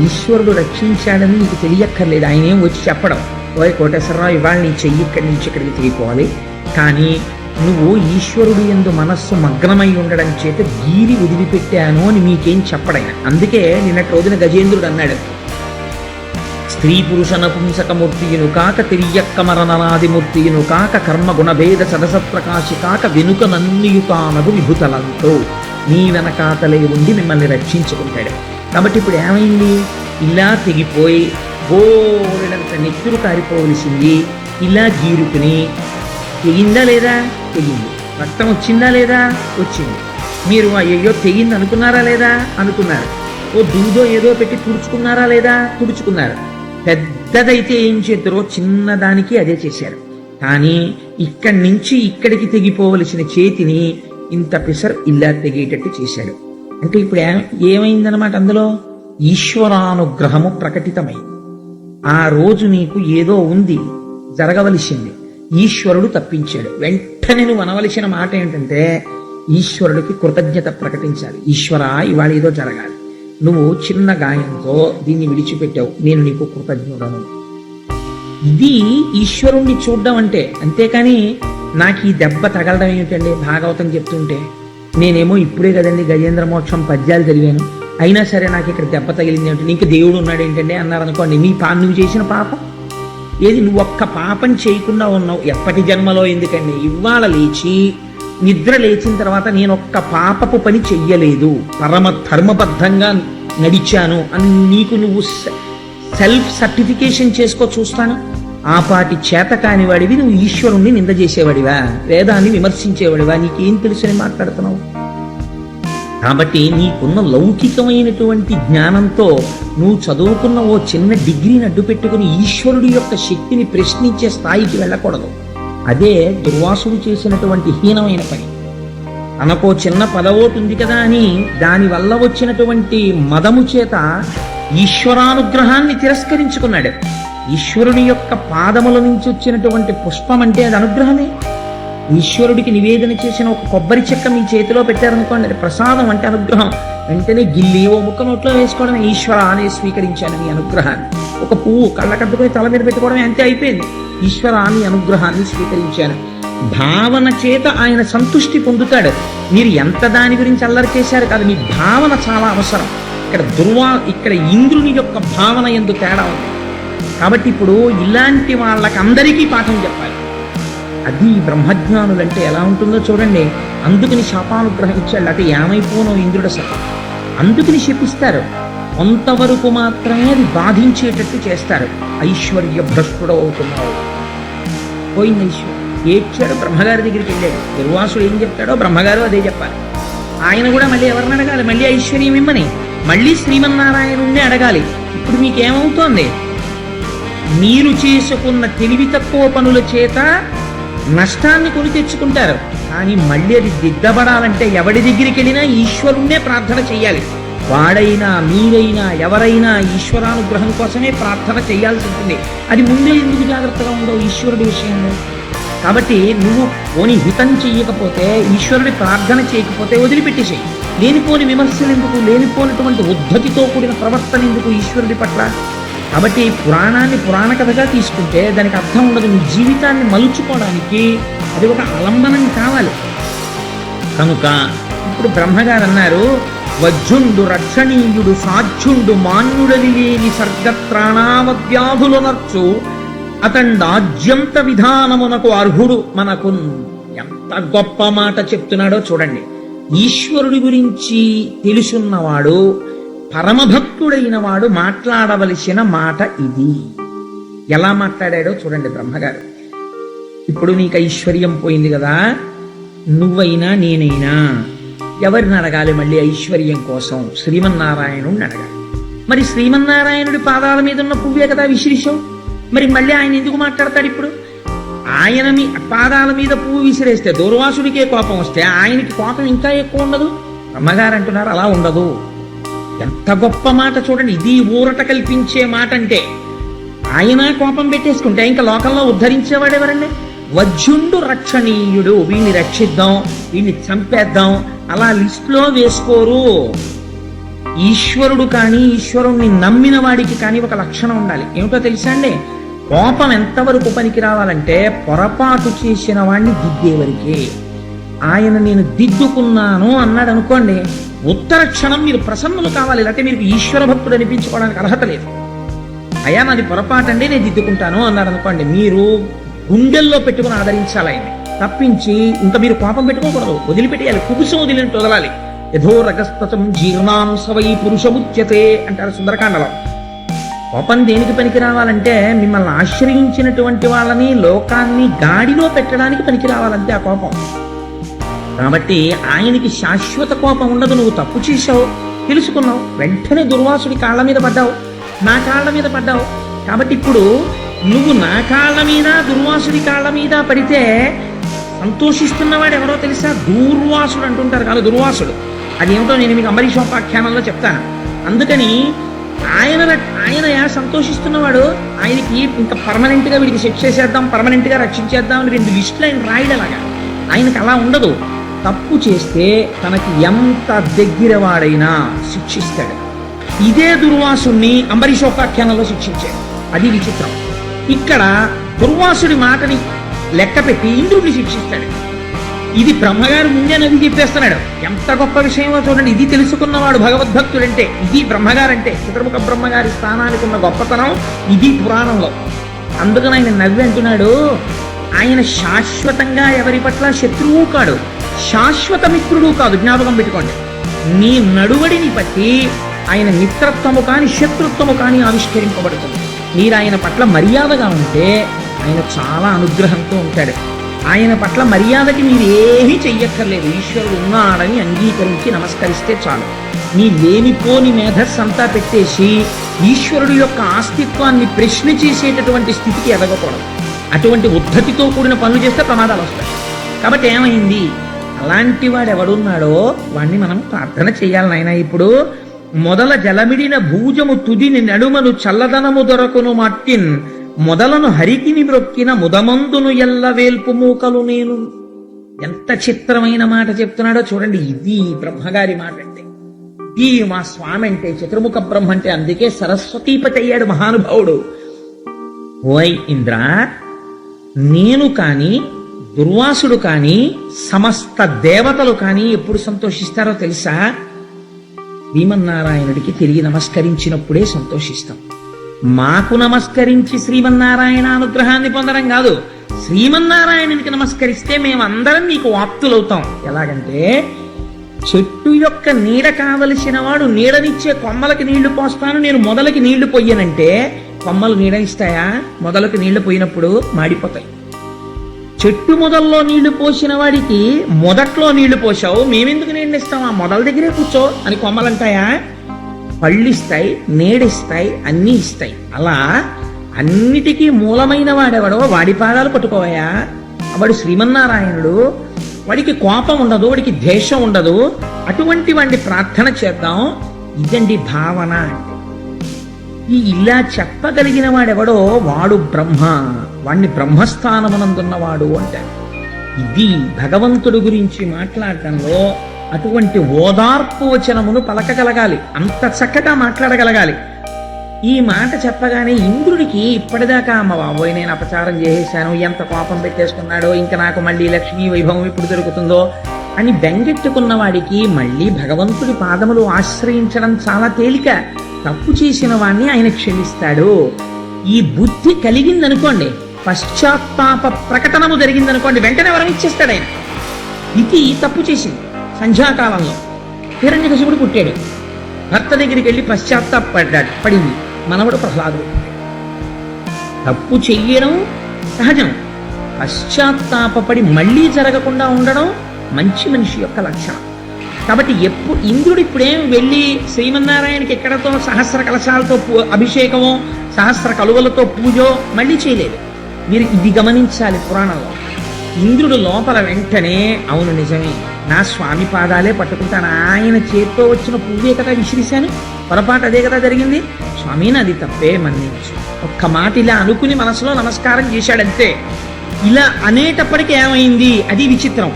ఈశ్వరుడు రక్షించాడని నీకు తెలియక్కర్లేదు, ఆయన ఏం వచ్చి చెప్పడం, ఓయ్ కోటేశ్వరరావు ఇవాళ నీ చెయ్యి ఇక్కడి నుంచి ఇక్కడికి తిరిగిపోవాలి. కానీ నువ్వు ఈశ్వరుడు యందు మనస్సు మగ్నమై ఉండడం చేత గీరి వదిలిపెట్టాను అని మీకేం చెప్పడైనా. అందుకే నిన్నటి రోజున గజేంద్రుడు అన్నాడు, స్త్రీ పురుష నపుంసకమూర్తియును కాక తిరియక్క మరణనాదిమూర్తియును కాక కర్మ గుణభేద సదసత్ప్రకాశి కాక వెనుక నన్నియుకానగు విభుతలంతో నీ వెనకాతలే ఉండి మిమ్మల్ని రక్షించుకుంటాడు. కాబట్టి ఇప్పుడు ఏమైంది, ఇలా తెగిపోయి గోరెడంత నెత్తురు కారిపోవలసింది ఇలా గీరుకుని తెగిందా లేదా? తెగింది. రక్తం వచ్చిందా లేదా? వచ్చింది. మీరు అయ్యో తెగింది అనుకున్నారా లేదా? అనుకున్నారు. ఓ దూదో ఏదో పెట్టి తుడుచుకున్నారా లేదా? తుడుచుకున్నారు. పెద్దదైతే ఏం చేద్దరో చిన్నదానికి అదే చేశారు. కానీ ఇక్కడి నుంచి ఇక్కడికి తెగిపోవలసిన చేతిని ఇంత పిసర్ ఇలా తెగేటట్టు చేశాడు. అంటే ఇప్పుడు ఏమైందనమాట, అందులో ఈశ్వరానుగ్రహము ప్రకటితమైంది. ఆ రోజు నీకు ఏదో ఉంది, జరగవలసింది, ఈశ్వరుడు తప్పించాడు. వెంటనే నువ్వు అనవలసిన మాట ఏంటంటే, ఈశ్వరుడికి కృతజ్ఞత ప్రకటించాలి. ఈశ్వర ఇవాళ ఏదో జరగాలి, నువ్వు చిన్న గాయంతో దీన్ని విడిచిపెట్టావు, నేను నీకు కృతజ్ఞుడను. ఇది ఈశ్వరుణ్ణి చూడడం అంటే. అంతేకాని నాకు ఈ దెబ్బ తగలడం ఏమిటండి, భాగవతం చెప్తుంటే నేనేమో ఇప్పుడే కదండి గజేంద్ర మోక్షం పద్యాలు చదివాను, అయినా సరే నాకు ఇక్కడ దెబ్బ తగిలింది ఏమిటి, నీకు దేవుడు ఉన్నాడు ఏంటండి అన్నారనుకోండి, నువ్వు చేసిన పాపం ఏది? నువ్వు ఒక్క పాపం చేయకుండా ఉన్నావు. ఎప్పటి జన్మలో ఎందుకండి, ఇవాళ లేచి నిద్ర లేచిన తర్వాత నేను ఒక్క పాపపు పని చెయ్యలేదు, పరమ ధర్మబద్ధంగా నడిచాను అని నీకు నువ్వు సెల్ఫ్ సర్టిఫికేషన్ చేసుకో చూస్తాను. ఆ పాటి చేత కానివాడివి నువ్వు ఈశ్వరుణ్ణి నింద చేసేవాడివా, వేదాన్ని విమర్శించేవాడివా? నీకేం తెలుసని మాట్లాడుతున్నావు? కాబట్టి నీకున్న లౌకికమైనటువంటి జ్ఞానంతో నువ్వు చదువుకున్న ఓ చిన్న డిగ్రీని అడ్డు పెట్టుకుని ఈశ్వరుడి యొక్క శక్తిని ప్రశ్నించే స్థాయికి వెళ్ళకూడదు. అదే దుర్వాసుడు చేసినటువంటి హీనమైన పని. తనకో చిన్న పదవోటు ఉంది కదా అని దానివల్ల వచ్చినటువంటి మదము చేత ఈశ్వరానుగ్రహాన్ని తిరస్కరించుకున్నాడు. ఈశ్వరుని యొక్క పాదముల నుంచి వచ్చినటువంటి పుష్పం అంటే అది అనుగ్రహమే. ఈశ్వరుడికి నివేదన చేసిన ఒక కొబ్బరి చెక్క మీ చేతిలో పెట్టారనుకోండి, అది ప్రసాదం అంటే అనుగ్రహం. వెంటనే గిల్లి ఓ ముక్క నోట్లో వేసుకోవడమే, ఈశ్వర అనే స్వీకరించాను నీ అనుగ్రహాన్ని. ఒక పువ్వు కళ్ళ కట్టుకుని తల మీద పెట్టుకోవడమే, అంతే అయిపోయింది. ఈశ్వర నీ అనుగ్రహాన్ని స్వీకరించాను. భావన చేత ఆయన సంతుష్టి పొందుతాడు. మీరు ఎంత దాని గురించి అల్లరి చేశారు కాదు, మీ భావన చాలా అవసరం. ఇక్కడ ఇంద్రుని యొక్క భావన ఎందుకు తేడా ఉంది. కాబట్టి ఇప్పుడు ఇలాంటి వాళ్ళకి అందరికీ పాఠం చెప్పాలి. అది బ్రహ్మజ్ఞానులంటే ఎలా ఉంటుందో చూడండి. అందుకని శాపానుగ్రహం ఇచ్చాడు. అటు ఏమైపోనో ఇంద్రుడు అసలు. అందుకని శపిస్తారు. కొంతవరకు మాత్రమే అది బాధించేటట్టు చేస్తారు. ఐశ్వర్య భ్రష్టుడు అవుతున్నావు. పోయింది ఐశ్వర్యం. ఏడ్చాడు, బ్రహ్మగారి దగ్గరికి వెళ్ళాడు. దుర్వాసుడు ఏం చెప్తాడో బ్రహ్మగారు అదే చెప్పాలి. ఆయన కూడా మళ్ళీ ఎవరిని అడగాలి? మళ్ళీ ఐశ్వర్యం ఇమ్మని, మళ్ళీ శ్రీమన్నారాయణుణ్ణి అడగాలి. ఇప్పుడు మీకేమవుతోంది? మీరు చేసుకున్న తెలివి తక్కువ పనుల చేత నష్టాన్ని కొని తెచ్చుకుంటారు. కానీ మళ్ళీ అది దిద్దబడాలంటే ఎవడి దగ్గరికి వెళ్ళినా ఈశ్వరుణ్ణే ప్రార్థన చెయ్యాలి. వాడైనా మీరైనా ఎవరైనా ఈశ్వరానుగ్రహం కోసమే ప్రార్థన చేయాల్సి ఉంటుంది. అది ముందే ఎందుకు జాగ్రత్తగా ఉండవు ఈశ్వరుడి విషయంలో? కాబట్టి నువ్వు పోని హితం చెయ్యకపోతే, ఈశ్వరుడి ప్రార్థన చేయకపోతే వదిలిపెట్టేసేయి. లేనిపోని విమర్శలు ఎందుకు? లేనిపోయినటువంటి ఉద్ధతితో కూడిన ప్రవర్తన ఎందుకు ఈశ్వరుడి పట్ల? కాబట్టి పురాణాన్ని పురాణ కథగా తీసుకుంటే దానికి అర్థం ఉండదు. నీ జీవితాన్ని మలుచుకోవడానికి అది ఒక ఆలంబనం కావాలి. కనుక ఇప్పుడు బ్రహ్మగారు అన్నారు, వజ్జుండు రక్షణీయుడు సాధ్యుండు మాన్యుడని లేని సర్గత్రాణావద్వ్యాధులు నర్చు అతండాజ్యంత విధానమునకు అర్హుడు మనకు. ఎంత గొప్ప మాట చెప్తున్నాడో చూడండి. ఈశ్వరుడి గురించి తెలుసున్నవాడు, పరమభక్తుడైన వాడు మాట్లాడవలసిన మాట ఇది. ఎలా మాట్లాడాడో చూడండి బ్రహ్మగారు. ఇప్పుడు నీకు ఐశ్వర్యం పోయింది కదా, నువ్వైనా నేనైనా ఎవరిని అడగాలి? మళ్ళీ ఐశ్వర్యం కోసం శ్రీమన్నారాయణుడిని అడగాలి. మరి శ్రీమన్నారాయణుడి పాదాల మీద ఉన్న పువ్వే కదా విసిరిశావు. మరి మళ్ళీ ఆయన ఎందుకు మాట్లాడతాడు? ఇప్పుడు ఆయన పాదాల మీద పువ్వు విసిరేస్తే దుర్వాసుడికే కోపం వస్తే ఆయనకి కోపం ఇంకా ఎక్కువ ఉండదు. బ్రహ్మగారు అంటున్నారు అలా ఉండదు. ఎంత గొప్ప మాట చూడండి. ఇది ఊరట కల్పించే మాట. అంటే ఆయన కోపం పెట్టేసుకుంటే ఇంకా లోకంలో ఉద్ధరించేవాడెవరండి? వజ్జుండు రక్షణీయుడు, వీడిని రక్షిద్దాం, వీడిని చంపేద్దాం అలా లిస్టులో వేసుకోరు. ఈశ్వరుడు కానీ ఈశ్వరుణ్ణి నమ్మిన వాడికి కానీ ఒక లక్షణం ఉండాలి. ఏమిటో తెలుసా అండి? కోపం ఎంతవరకు పనికి రావాలంటే పొరపాటు చేసిన వాడిని దిద్దేవరికే. ఆయన నేను దిద్దుకున్నాను అన్నాడు అనుకోండి, ఉత్తర క్షణం మీరు ప్రసన్నులు కావాలి. లేకపోతే మీరు ఈశ్వర భక్తుడు అనిపించుకోవడానికి అర్హత లేదు. అయ్యా నాది పొరపాటు అండి నేను దిద్దుకుంటాను అన్నాడు అనుకోండి, మీరు గుండెల్లో పెట్టుకుని ఆదరించాలి ఆయన్ని. తప్పించి ఇంకా మీరు కోపం పెట్టుకోకూడదు, వదిలిపెట్టేయాలి. కుబుసం వదిలినట్టు వదలాలి. యథో రగస్తతం జీర్ణాం సవై పురుషముచ్యతే అంటారు సుందరకాండలో. కోపం దేనికి పనికి రావాలంటే మిమ్మల్ని ఆశ్రయించినటువంటి వాళ్ళని లోకాన్ని గాడిలో పెట్టడానికి పనికి రావాలంటే ఆ కోపం. కాబట్టి ఆయనకి శాశ్వత కోపం ఉండదు. నువ్వు తప్పు చేశావు, తెలుసుకున్నావు, వెంటనే దుర్వాసుడి కాళ్ళ మీద పడ్డావు, నా కాళ్ళ మీద పడ్డావు. కాబట్టి ఇప్పుడు నువ్వు నా కాళ్ళ మీద దుర్వాసుడి కాళ్ళ మీద పడితే సంతోషిస్తున్నవాడు ఎవరో తెలుసా? దూర్వాసుడు అంటుంటారు కాదు, దుర్వాసుడు. అదేమిటో నేను మీకు అంబరీషోపాఖ్యానంలో చెప్తాను. అందుకని ఆయన సంతోషిస్తున్నవాడు. ఆయనకి ఇంకా పర్మనెంట్ గా వీడికి శిక్ష చేసేద్దాం, పర్మనెంట్ గా రక్షించేద్దాం అని 2 లిస్టులు ఆయన రాయడలాగా. ఆయనకు అలా ఉండదు. తప్పు చేస్తే తనకి ఎంత దగ్గర వాడైనా శిక్షిస్తాడు. ఇదే దుర్వాసుని అంబరీషోపాఖ్యానంలో శిక్షించాడు. అది విచిత్రం. ఇక్కడ దుర్వాసుడి మాటని లెక్క పెట్టి ఇంద్రుడిని శిక్షిస్తాడు. ఇది బ్రహ్మగారు ముందే నది చెప్పేస్తున్నాడు. ఎంత గొప్ప విషయమో చూడండి. ఇది తెలుసుకున్నవాడు భగవద్భక్తుడంటే, ఇది బ్రహ్మగారంటే. చతుర్ముఖ బ్రహ్మగారి స్థానానికి ఉన్న గొప్పతనం ఇది పురాణంలో. అందుకని ఆయన నవ్వి అంటున్నాడు, ఆయన శాశ్వతంగా ఎవరి పట్ల శత్రువు కాడు, శాశ్వత మిత్రుడు కాదు. జ్ఞాపకం పెట్టుకోండి. నీ నడువడిని బట్టి ఆయన మిత్రత్వము కాని శత్రుత్వము కానీ ఆవిష్కరింపబడుతుంది. మీరు ఆయన పట్ల మర్యాదగా ఉంటే ఆయన చాలా అనుగ్రహంతో ఉంటాడు. ఆయన పట్ల మర్యాదకి మీరు ఏమీ చెయ్యక్కర్లేదు. ఈశ్వరుడు ఉన్నాడని అంగీకరించి నమస్కరిస్తే చాలు. నీ లేనిపోని మేధస్సు అంతా పెట్టేసి ఈశ్వరుడు యొక్క ఆస్తిత్వాన్ని ప్రశ్న చేసేటటువంటి స్థితికి ఎదగకూడదు. అటువంటి ఉద్ధతితో కూడిన పనులు చేస్తే ప్రమాదాలు వస్తాయి. కాబట్టి ఏమైంది? అలాంటి వాడు ఎవడున్నాడో వాణ్ణి మనం ప్రార్థన చేయాలి నాయన. ఇప్పుడు మొదల జలమిడిన భూజము తుదిని నడుమను చల్లదనము దొరకును మట్టిన్ మొదలను హరికిని మ్రొక్కిన ముదమందును ఎల్ల వేల్పు మూకలు నేను. ఎంత చిత్రమైన మాట చెప్తున్నాడో చూడండి. ఇది బ్రహ్మగారి మాట అంటే, ఇది మా స్వామి అంటే, చతుర్ముఖ బ్రహ్మ అంటే. అందుకే సరస్వతీపతి అయ్యాడు మహానుభావుడు. ఓయ్ ఇంద్ర, నేను కానీ దుర్వాసుడు కానీ సమస్త దేవతలు కానీ ఎప్పుడు సంతోషిస్తారో తెలుసా? శ్రీమన్నారాయణుడికి తిరిగి నమస్కరించినప్పుడే సంతోషిస్తాం. మాకు నమస్కరించి శ్రీమన్నారాయణ అనుగ్రహాన్ని పొందడం కాదు, శ్రీమన్నారాయణునికి నమస్కరిస్తే మేమందరం నీకు ఆప్తులవుతాం. ఎలాగంటే చెట్టు యొక్క నీడ కావలసిన వాడు నీడనిచ్చే కొమ్మలకి నీళ్లు పోస్తాను, నేను మొదలకి నీళ్లు పొయ్యనంటే కొమ్మలు నీడనిస్తాయా? మొదలకు నీళ్లు పోయినప్పుడు మాడిపోతాయి. చెట్టు మొదల్లో నీళ్లు పోసిన వాడికి మొదట్లో నీళ్లు పోసావు, మేమెందుకు నీళ్ళిస్తాం, ఆ మొదల దగ్గరే కూర్చో అని కొమ్మలంటాయా? పళ్ళిస్తాయి, నీడిస్తాయి, అన్నీ ఇస్తాయి. అలా అన్నిటికీ మూలమైన వాడెవడో వాడి పాదాలు పట్టుకోవయా. వాడు శ్రీమన్నారాయణుడు, వాడికి కోపం ఉండదు, వాడికి ద్వేషం ఉండదు. అటువంటి వాడిని ప్రార్థన చేద్దాం. ఇదండి భావన అంటే. ఇలా చెప్పగలిగిన వాడెవడో వాడు బ్రహ్మ, వాణ్ణి బ్రహ్మస్థానమునందున్నవాడు అంటారు. ఇది భగవంతుడు గురించి మాట్లాడటంలో అటువంటి ఓదార్పు వచనమును పలకగలగాలి, అంత చక్కగా మాట్లాడగలగాలి. ఈ మాట చెప్పగానే ఇంద్రుడికి ఇప్పటిదాకా అమ్మ బాబోయ్ నేను అపచారం చేసేశాను, ఎంత కోపం పెట్టేసుకున్నాడో, ఇంకా నాకు మళ్ళీ లక్ష్మీ వైభవం ఎప్పుడు దొరుకుతుందో అని బెంగెట్టుకున్న వాడికి మళ్ళీ భగవంతుడి పాదములు ఆశ్రయించడం చాలా తేలిక. తప్పు చేసిన వాణ్ణి ఆయన క్షమిస్తాడు. ఈ బుద్ధి కలిగిందనుకోండి, పశ్చాత్తాప ప్రకటనము జరిగిందనుకోండి, వెంటనే వరం ఇచ్చేస్తాడు ఆయన. ఇది తప్పు చేసింది. సంధ్యాకాలంలో హిరణ్యకశిపుడు పుట్టాడు, భర్త దగ్గరికి వెళ్ళి పడింది మనవడు ప్రహ్లాదుడు. తప్పు చెయ్యడం సహజం, పశ్చాత్తాపడి మళ్ళీ జరగకుండా ఉండడం మంచి మనిషి యొక్క లక్షణం. కాబట్టి ఇంద్రుడు ఇప్పుడేం వెళ్ళి శ్రీమన్నారాయణకి ఎక్కడతో సహస్ర కలశాలతో అభిషేకమో సహస్ర కలువలతో పూజో మళ్ళీ చేయలేదు. మీరు ఇది గమనించాలి. పురాణంలో ఇంద్రుడు లోపల వెంటనే అవును నిజమే, నా స్వామి పాదాలే పట్టుకుంటాను, ఆయన చేత్తో వచ్చిన పువ్వే కదా విసిరిశాను, పొరపాటు అదే కదా జరిగింది, స్వామి నాది తప్పే మన్నించు. ఒక్క మాట ఇలా అనుకుని మనసులో నమస్కారం చేశాడంతే. ఇలా అనేటప్పటికీ ఏమైంది, అది విచిత్రం.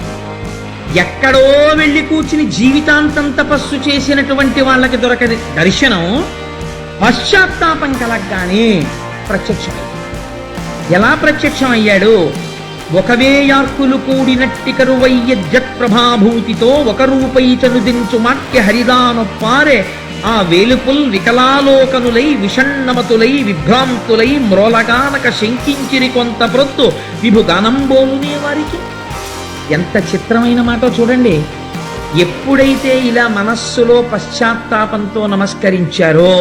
ఎక్కడో వెళ్ళి కూర్చుని జీవితాంతం తపస్సు చేసినటువంటి వాళ్ళకి దొరకని దర్శనం పశ్చాత్తాపం కలగ్గానే ప్రత్యక్షమయ్యాడు. ఎలా ప్రత్యక్షం అయ్యాడు? ఒకవేయార్కులు కూడినట్టి కరువయ్య జత్ప్రభాభూతితో ఒక రూపైచనుదించు మాట్య హరిదానొప్పారే ఆ వేలుపుల్ వికలాలోకనులై విషణ్ణమతులై విభ్రాంతులై మ్రోలగానక శంకించిరి కొంత ప్రొత్తు విభుగానంబోలునే వారికి. ఎంత చిత్రమైన మాట చూడండి. ఎప్పుడైతే ఇలా మనస్సులో పశ్చాత్తాపంతో నమస్కరించారో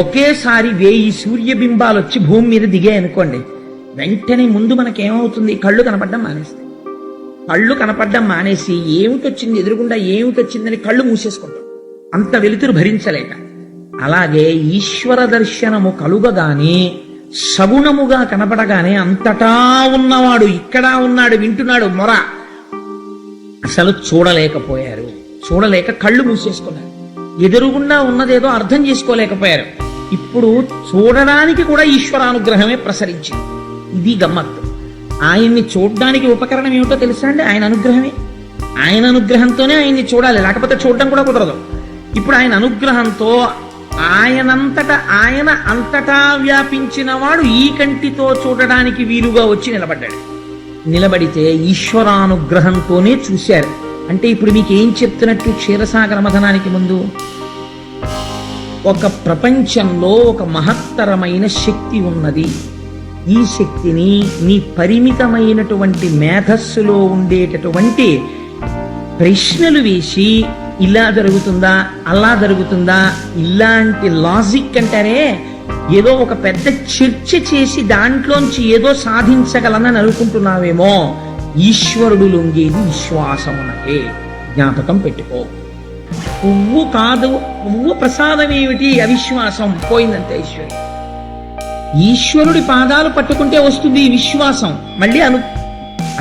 ఒకేసారి 1000 సూర్యబింబాలు వచ్చి భూమి మీద దిగాయనుకోండి, వెంటనే ముందు మనకేమవుతుంది, కళ్ళు కనపడడం మానేస్తాయి. కళ్ళు కనపడడం మానేసి ఏమిటొచ్చింది, ఎదురుగుండా ఏమిటొచ్చిందని కళ్ళు మూసేసుకుంటాం, అంత వెలుతురు భరించలేక. అలాగే ఈశ్వర దర్శనము కలుగగానే సగుణముగా కనపడగానే అంతటా ఉన్నవాడు ఇక్కడ ఉన్నాడు, వింటున్నాడు మొర. అసలు చూడలేకపోయారు, చూడలేక కళ్ళు మూసేసుకున్నారు, ఎదురుగుండా ఉన్నదేదో అర్థం చేసుకోలేకపోయారు. ఇప్పుడు చూడడానికి కూడా ఈశ్వరానుగ్రహమే ప్రసరించింది. ఇది గమ్మత్తు. ఆయన్ని చూడడానికి ఉపకరణం ఏమిటో తెలుసా అండి? ఆయన అనుగ్రహమే. ఆయన అనుగ్రహంతోనే ఆయన్ని చూడాలి, లేకపోతే చూడడం కూడా కుదరదు. ఇప్పుడు ఆయన అనుగ్రహంతో ఆయన అంతటా వ్యాపించిన వాడు ఈ కంటితో చూడడానికి వీలుగా వచ్చి నిలబడ్డాడు. నిలబడితే ఈశ్వరానుగ్రహంతోనే చూశారు. అంటే ఇప్పుడు మీకు ఏం చెప్తున్నట్టు క్షీరసాగర మథనానికి ముందు ఒక ప్రపంచంలో ఒక మహత్తరమైన శక్తి ఉన్నది. ఈ శక్తిని నీ పరిమితమైనటువంటి మేధస్సులో ఉండేటటువంటి ప్రశ్నలు వేసి ఇలా జరుగుతుందా, అలా జరుగుతుందా, ఇలాంటి లాజిక్ అంటారే, ఏదో ఒక పెద్ద చర్చ చేసి దాంట్లోంచి ఏదో సాధించగలనని అనుకుంటున్నావేమో. ఈశ్వరుడు లొంగేది విశ్వాసమునకే, జ్ఞాపకం పెట్టుకో. పువ్వు కాదు, పువ్వు ప్రసాదం ఏమిటి, అవిశ్వాసం పోయిందంటే ఐశ్వర్యం. ఈశ్వరుడి పాదాలు పట్టుకుంటే వస్తుంది విశ్వాసం. మళ్ళీ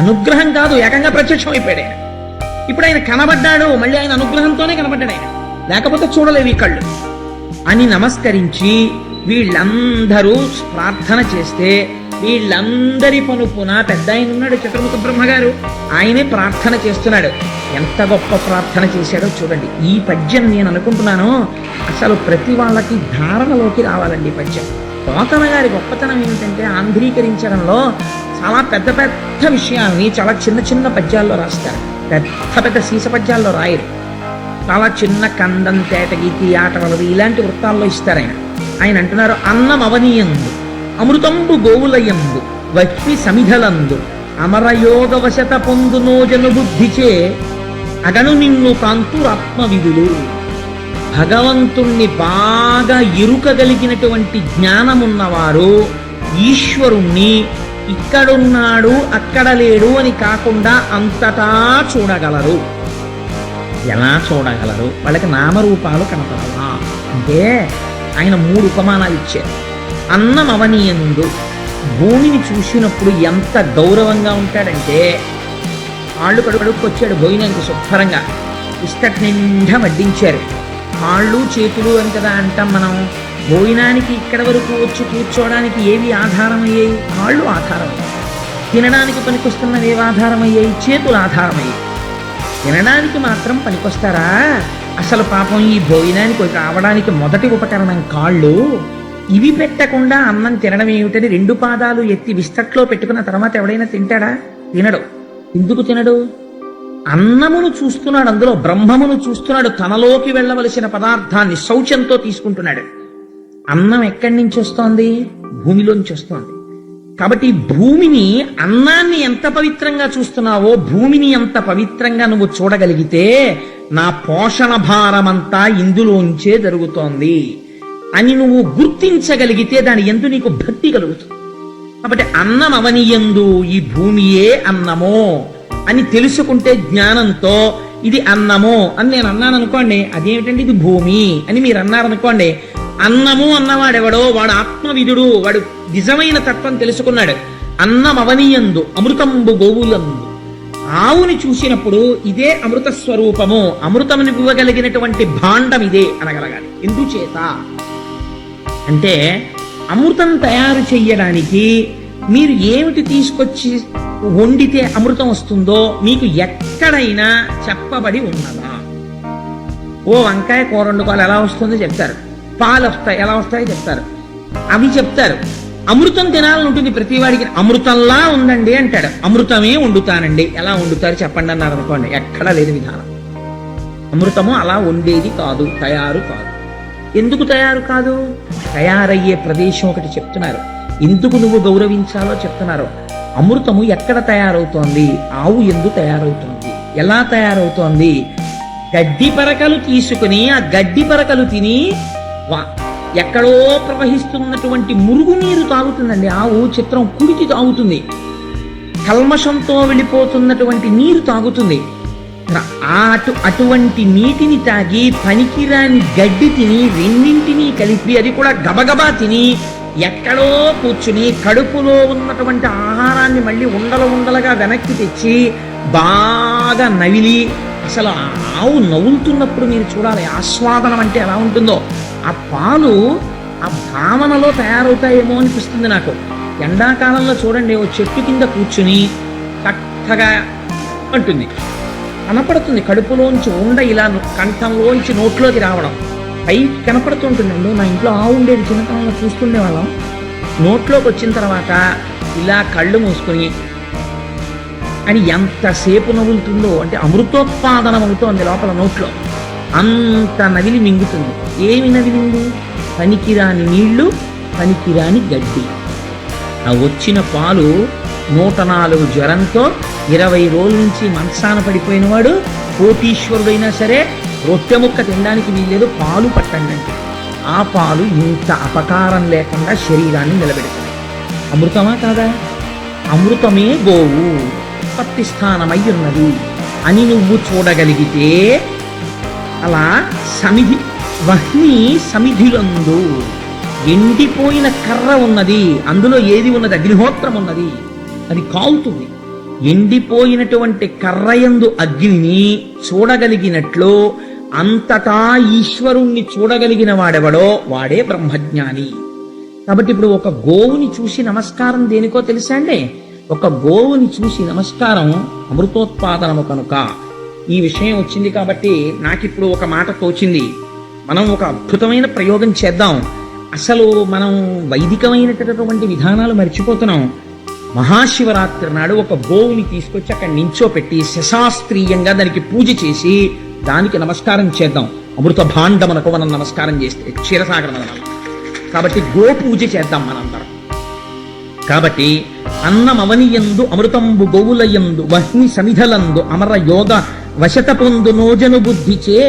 అనుగ్రహం కాదు, ఏకంగా ప్రత్యక్షం అయిపోయాడు ఆయన. ఇప్పుడు ఆయన కనబడ్డాడు, మళ్ళీ ఆయన అనుగ్రహంతోనే కనబడ్డాడు ఆయన, లేకపోతే చూడలేవు ఈ కళ్ళు అని నమస్కరించి వీళ్ళందరూ ప్రార్థన చేస్తే వీళ్ళందరి పనుపున పెద్ద ఆయన ఉన్నాడు చతుర్ముఖ బ్రహ్మగారు, ఆయనే ప్రార్థన చేస్తున్నాడు. ఎంత గొప్ప ప్రార్థన చేశాడో చూడండి. ఈ పద్యం నేను అనుకుంటున్నాను అసలు ప్రతి వాళ్ళకి ధారణలోకి రావాలండి. పద్యం పోతన గారి గొప్పతనం ఏమిటంటే ఆంధ్రీకరించడంలో చాలా పెద్ద పెద్ద విషయాల్ని చాలా చిన్న చిన్న పద్యాల్లో రాస్తారు. పెద్ద పెద్ద సీస పద్యాల్లో రాయరు. చాలా చిన్న కందం, తేటగీతి, ఆటవలది ఇలాంటి వృత్తాల్లో ఇస్తారు ఆయన. ఆయన అంటున్నారు, అన్నం అవనీయందు అమృతంబు గోవులయందు వహ్వి సమిధలందు అమరయోగవశత పొందునోజను బుద్ధిచే అగను నిన్ను కాంతురాత్మవిధులు. భగవంతుణ్ణి బాగా ఎరుకగలిగినటువంటి జ్ఞానమున్నవారు ఈశ్వరుణ్ణి ఇక్కడున్నాడు అక్కడ లేడు అని కాకుండా అంతటా చూడగలరు. ఎలా చూడగలరు? వాళ్ళకి నామరూపాలు కనపడవా అంటే ఆయన 3 ఉపమానాలు ఇచ్చారు. అన్నం అవనీయందు, భూమిని చూసినప్పుడు ఎంత గౌరవంగా ఉంటాడంటే కాళ్ళు కడుక్కొచ్చాడు భోజనానికి శుభ్రంగా, ఇస్తటి నిండా వడ్డించారు. కాళ్ళు చేతులు అని కదా అంటాం మనం. భోజనానికి ఇక్కడ వరకు వచ్చి కూర్చోవడానికి ఏవి ఆధారమయ్యాయి? కాళ్ళు ఆధారమయ్యాయి. తినడానికి పనికొస్తున్నవి ఏవి ఆధారమయ్యాయి? చేతులు ఆధారమయ్యాయి. తినడానికి మాత్రం పనికొస్తారా? అసలు పాపం ఈ భోజనానికి రావడానికి మొదటి ఉపకరణం కాళ్ళు. ఇవి పెట్టకుండా అన్నం తినడం ఏమిటని 2 పాదాలు ఎత్తి విస్తట్లో పెట్టుకున్న తర్వాత ఎవడైనా తింటాడా? తినడు. ఎందుకు తినడు? అన్నమును చూస్తున్నాడు, అందులో బ్రహ్మమును చూస్తున్నాడు, తనలోకి వెళ్ళవలసిన పదార్థాన్ని శౌచంతో తీసుకుంటున్నాడు. అన్నం ఎక్కడి నుంచి వస్తోంది? భూమిలోంచి వస్తోంది. కాబట్టి భూమిని, అన్నాన్ని ఎంత పవిత్రంగా చూస్తున్నావో భూమిని ఎంత పవిత్రంగా నువ్వు చూడగలిగితే నా పోషణ భారమంతా ఇందులోంచే జరుగుతోంది అని నువ్వు గుర్తించగలిగితే దాని యందు నీకు భక్తి కలుగుతుంది. కాబట్టి అన్నం అవనియందు, ఈ భూమియే అన్నమో అని తెలుసుకుంటే జ్ఞానంతో ఇది అన్నము అని నేను అన్నాను అనుకోండి, అదేమిటండి ఇది భూమి అని మీరు అన్నారనుకోండి, అన్నము అన్నవాడెవడో వాడు ఆత్మవిధుడు, వాడు నిజమైన తత్వం తెలుసుకున్నాడు. అన్నం అవనియందు అమృతంబు గోవులందు, ఆవుని చూసినప్పుడు ఇదే అమృత స్వరూపము, అమృతముని ఇవ్వగలిగినటువంటి భాండం ఇదే అనగలగాలి. ఎందుచేత అంటే అమృతం తయారు చెయ్యడానికి మీరు ఏమిటి తీసుకొచ్చి వండితే అమృతం వస్తుందో మీకు ఎక్కడైనా చెప్పబడి ఉన్నదా? ఓ వంకాయ కూర వండుకోవాలి ఎలా వస్తుందో చెప్తారు, పాలు వస్తాయి ఎలా వస్తాయో చెప్తారు, అవి చెప్తారు. అమృతం తినాలని ఉంటుంది ప్రతివాడికి. అమృతంలా ఉందండి అంటాడు, అమృతమే వండుతానండి. ఎలా వండుతారు చెప్పండి అన్నారు అనుకోండి, ఎక్కడా లేదు విధానం. అమృతము అలా వండేది కాదు, తయారు కాదు. ఎందుకు తయారు కాదు? తయారయ్యే ప్రదేశం ఒకటి చెప్తున్నారు, ఎందుకు నువ్వు గౌరవించాలో చెప్తున్నారు. అమృతము ఎక్కడ తయారవుతోంది? ఆవు ఎందు తయారవుతోంది. ఎలా తయారవుతోంది? గడ్డి పరకలు తీసుకుని ఆ గడ్డి పరకలు తిని ఎక్కడో ప్రవహిస్తున్నటువంటి మురుగునీరు తాగుతుందండి ఆవు. చిత్రం, కుడికి తాగుతుంది, కల్మషంతో వెళ్ళిపోతున్నటువంటి నీరు తాగుతుంది. అటువంటి నీటిని తాగి పనికిరాని గడ్డి తిని రెండింటినీ కలిపి, అది కూడా గబగబా తిని ఎక్కడో కూర్చుని కడుపులో ఉన్నటువంటి ఆహారాన్ని మళ్ళీ ఉండలుగా వెనక్కి తెచ్చి బాగా నవిలి, అసలు ఆవు నవ్వులుతున్నప్పుడు మీరు చూడాలి ఆస్వాదనం అంటే ఎలా ఉంటుందో. ఆ పాలు ఆ భావనలో తయారవుతాయేమో అనిపిస్తుంది నాకు. ఎండాకాలంలో చూడండి, ఓ చెట్టు కింద కూర్చుని చక్కగా అంటుంది, కనపడుతుంది కడుపులోంచి ఉండ ఇలా కంఠంలోంచి నోట్లోకి రావడం పైకి కనపడుతుంటుందండి. మా ఇంట్లో ఆవు ఉండేది, చిన్నతనంలో చూస్తుండే వాళ్ళం. నోట్లోకి వచ్చిన తర్వాత ఇలా కళ్ళు మూసుకొని అని ఎంతసేపు నవ్వులుతుందో అంటే అమృతోత్పాదనం అవుతోంది లోపల నోట్లో. అంత నవిలి మింగుతుంది. ఏమి నవిలింది? పనికిరాని నీళ్లు, పనికిరాని గడ్డి. ఆ వచ్చిన పాలు 104 జ్వరంతో 20 రోజుల నుంచి మంచాన పడిపోయిన వాడు కోటీశ్వరుడైనా సరే రొట్టె ముక్క తినడానికి వీల్లేదు, పాలు పట్టండి అంటే ఆ పాలు ఇంత అపకారం లేకుండా శరీరాన్ని నిలబెడుతుంది. అమృతమా కాదా? అమృతమే గోవు ఉత్పత్తి స్థానమై ఉన్నది అని నువ్వు చూడగలిగితే, అలా సమిధి వహ్ని సమిధిలందు ఎండిపోయిన కర్ర ఉన్నది, అందులో ఏది ఉన్నది? అగ్నిహోత్రం ఉన్నది, అది కాలుతుంది. ఎండిపోయినటువంటి కర్రయందు అగ్నిని చూడగలిగినట్లు అంతటా ఈశ్వరుణ్ణి చూడగలిగిన వాడెవడో వాడే బ్రహ్మజ్ఞాని. కాబట్టి ఇప్పుడు ఒక గోవుని చూసి నమస్కారం దేనికో తెలుసా అండి? ఒక గోవుని చూసి నమస్కారం అమృతోత్పాదనము కనుక. ఈ విషయం వచ్చింది కాబట్టి నాకిప్పుడు ఒక మాట తోచింది. మనం ఒక అద్భుతమైన ప్రయోగం చేద్దాం. అసలు మనం వైదికమైనటువంటి విధానాలు మర్చిపోతున్నాం. మహాశివరాత్రి నాడు ఒక గోవుని తీసుకొచ్చి అక్కడ నించోపెట్టి శశాస్త్రీయంగా దానికి పూజ చేసి దానికి నమస్కారం చేద్దాం. అమృత భాండమునకు మనం నమస్కారం చేస్తే క్షీరసాగరం అనాలి. కాబట్టి గో పూజ చేద్దాం మనందరం. కాబట్టి అన్నమవనియందు అమృతంబు గోవులయందు వహ్ని సమిధలందు అమర యోగ వశత పొందు నోజను బుద్ధిచే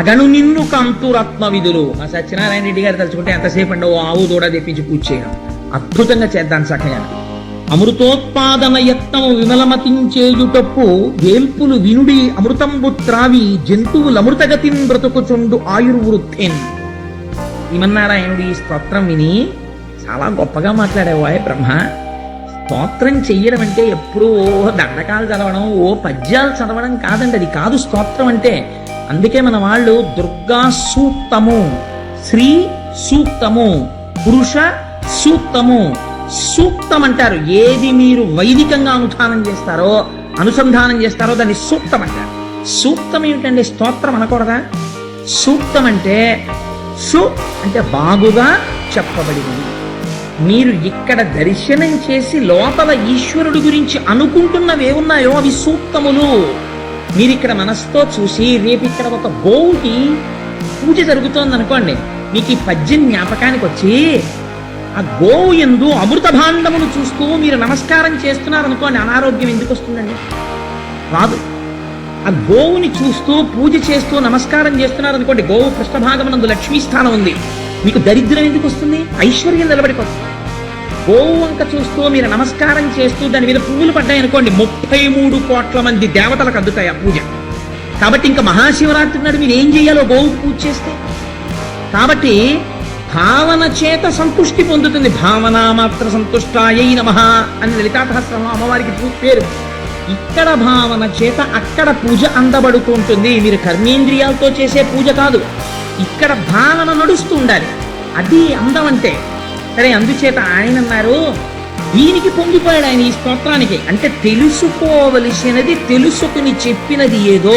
అగను నిన్ను కాంతురాత్మ విధులు. మా సత్యనారాయణ రెడ్డి గారు తలుచుకుంటే ఎంతసేపు అండి ఓ ఆవు దూడ తెప్పించి పూజ చేయడం. అద్భుతంగా చేద్దాం చక్కగా. అమృతోత్పాదన యత్నము విమలమతించేయుటప్పు వేల్పులు వినుడి అమృతంబు త్రావి జంతువులు అమృతగతిన్ బ్రతుకుచుండు ఆయుర్వృద్ధేన్. శ్రీమన్నారాయణుడు ఈ స్తోత్రం విని చాలా గొప్పగా మాట్లాడేవా బ్రహ్మ. స్తోత్రం చెయ్యడం అంటే ఎప్పుడూ దండకాలు చదవడం ఓ పద్యాలు చదవడం కాదండి, అది కాదు స్తోత్రం అంటే. అందుకే మన వాళ్ళు దుర్గా సూక్తము, శ్రీ సూక్తము, పురుష సూక్తము, సూక్తం అంటారు. ఏది మీరు వైదికంగా అనుసంధానం చేస్తారో దాన్ని సూక్తం అంటారు. సూక్తం ఏమిటండి? స్తోత్రం అనకూడదా? సూక్తం అంటే అంటే బాగుగా చెప్పబడింది. మీరు ఇక్కడ దర్శనం చేసి లోపల ఈశ్వరుడు గురించి అనుకుంటున్నవేమున్నాయో అవి సూక్తములు. మీరు ఇక్కడ మనసుతో చూసి రేపు ఇక్కడ ఒక గోవుకి పూజ జరుగుతోంది అనుకోండి, మీకు ఈ పద్యం జ్ఞాపకానికి వచ్చి ఆ గోవు యందు అమృత భాండమును చూస్తూ మీరు నమస్కారం చేస్తున్నారనుకోండి, అనారోగ్యం ఎందుకు వస్తుందండి? రాదు. ఆ గోవుని చూస్తూ పూజ చేస్తూ నమస్కారం చేస్తున్నారనుకోండి, గోవు పృష్ఠభాగమునందు లక్ష్మీ స్థానం ఉంది, మీకు దరిద్రం ఎందుకు వస్తుంది? ఐశ్వర్యం నిలబడిపోతుంది. గోవు వంక చూస్తూ మీరు నమస్కారం చేస్తూ దాని మీద పువ్వులు పడ్డాయనుకోండి, 33 కోట్ల మంది దేవతలకు అందుతాయి ఆ పూజ. కాబట్టి ఇంకా మహాశివరాత్రి నాడు మీరు ఏం చేయాలో గోవుకు పూజ చేస్తే. కాబట్టి భావన చేత సంతుష్టి పొందుతుంది. భావన మాత్ర సంతుష్టాయై నమః అని లలితా సహస్రంలో అమ్మవారికి పేరు. ఇక్కడ భావన చేత అక్కడ పూజ అందబడుతూ ఉంటుంది. మీరు కర్మేంద్రియాలతో చేసే పూజ కాదు, ఇక్కడ భావన నడుస్తూ ఉండాలి. అది అందం అంటే. సరే, అందుచేత ఆయన అన్నారు, దీనికి పొంగిపోయాడు ఆయన ఈ స్తోత్రానికి. అంటే తెలుసుకోవలసినది తెలుసుకుని చెప్పినది ఏదో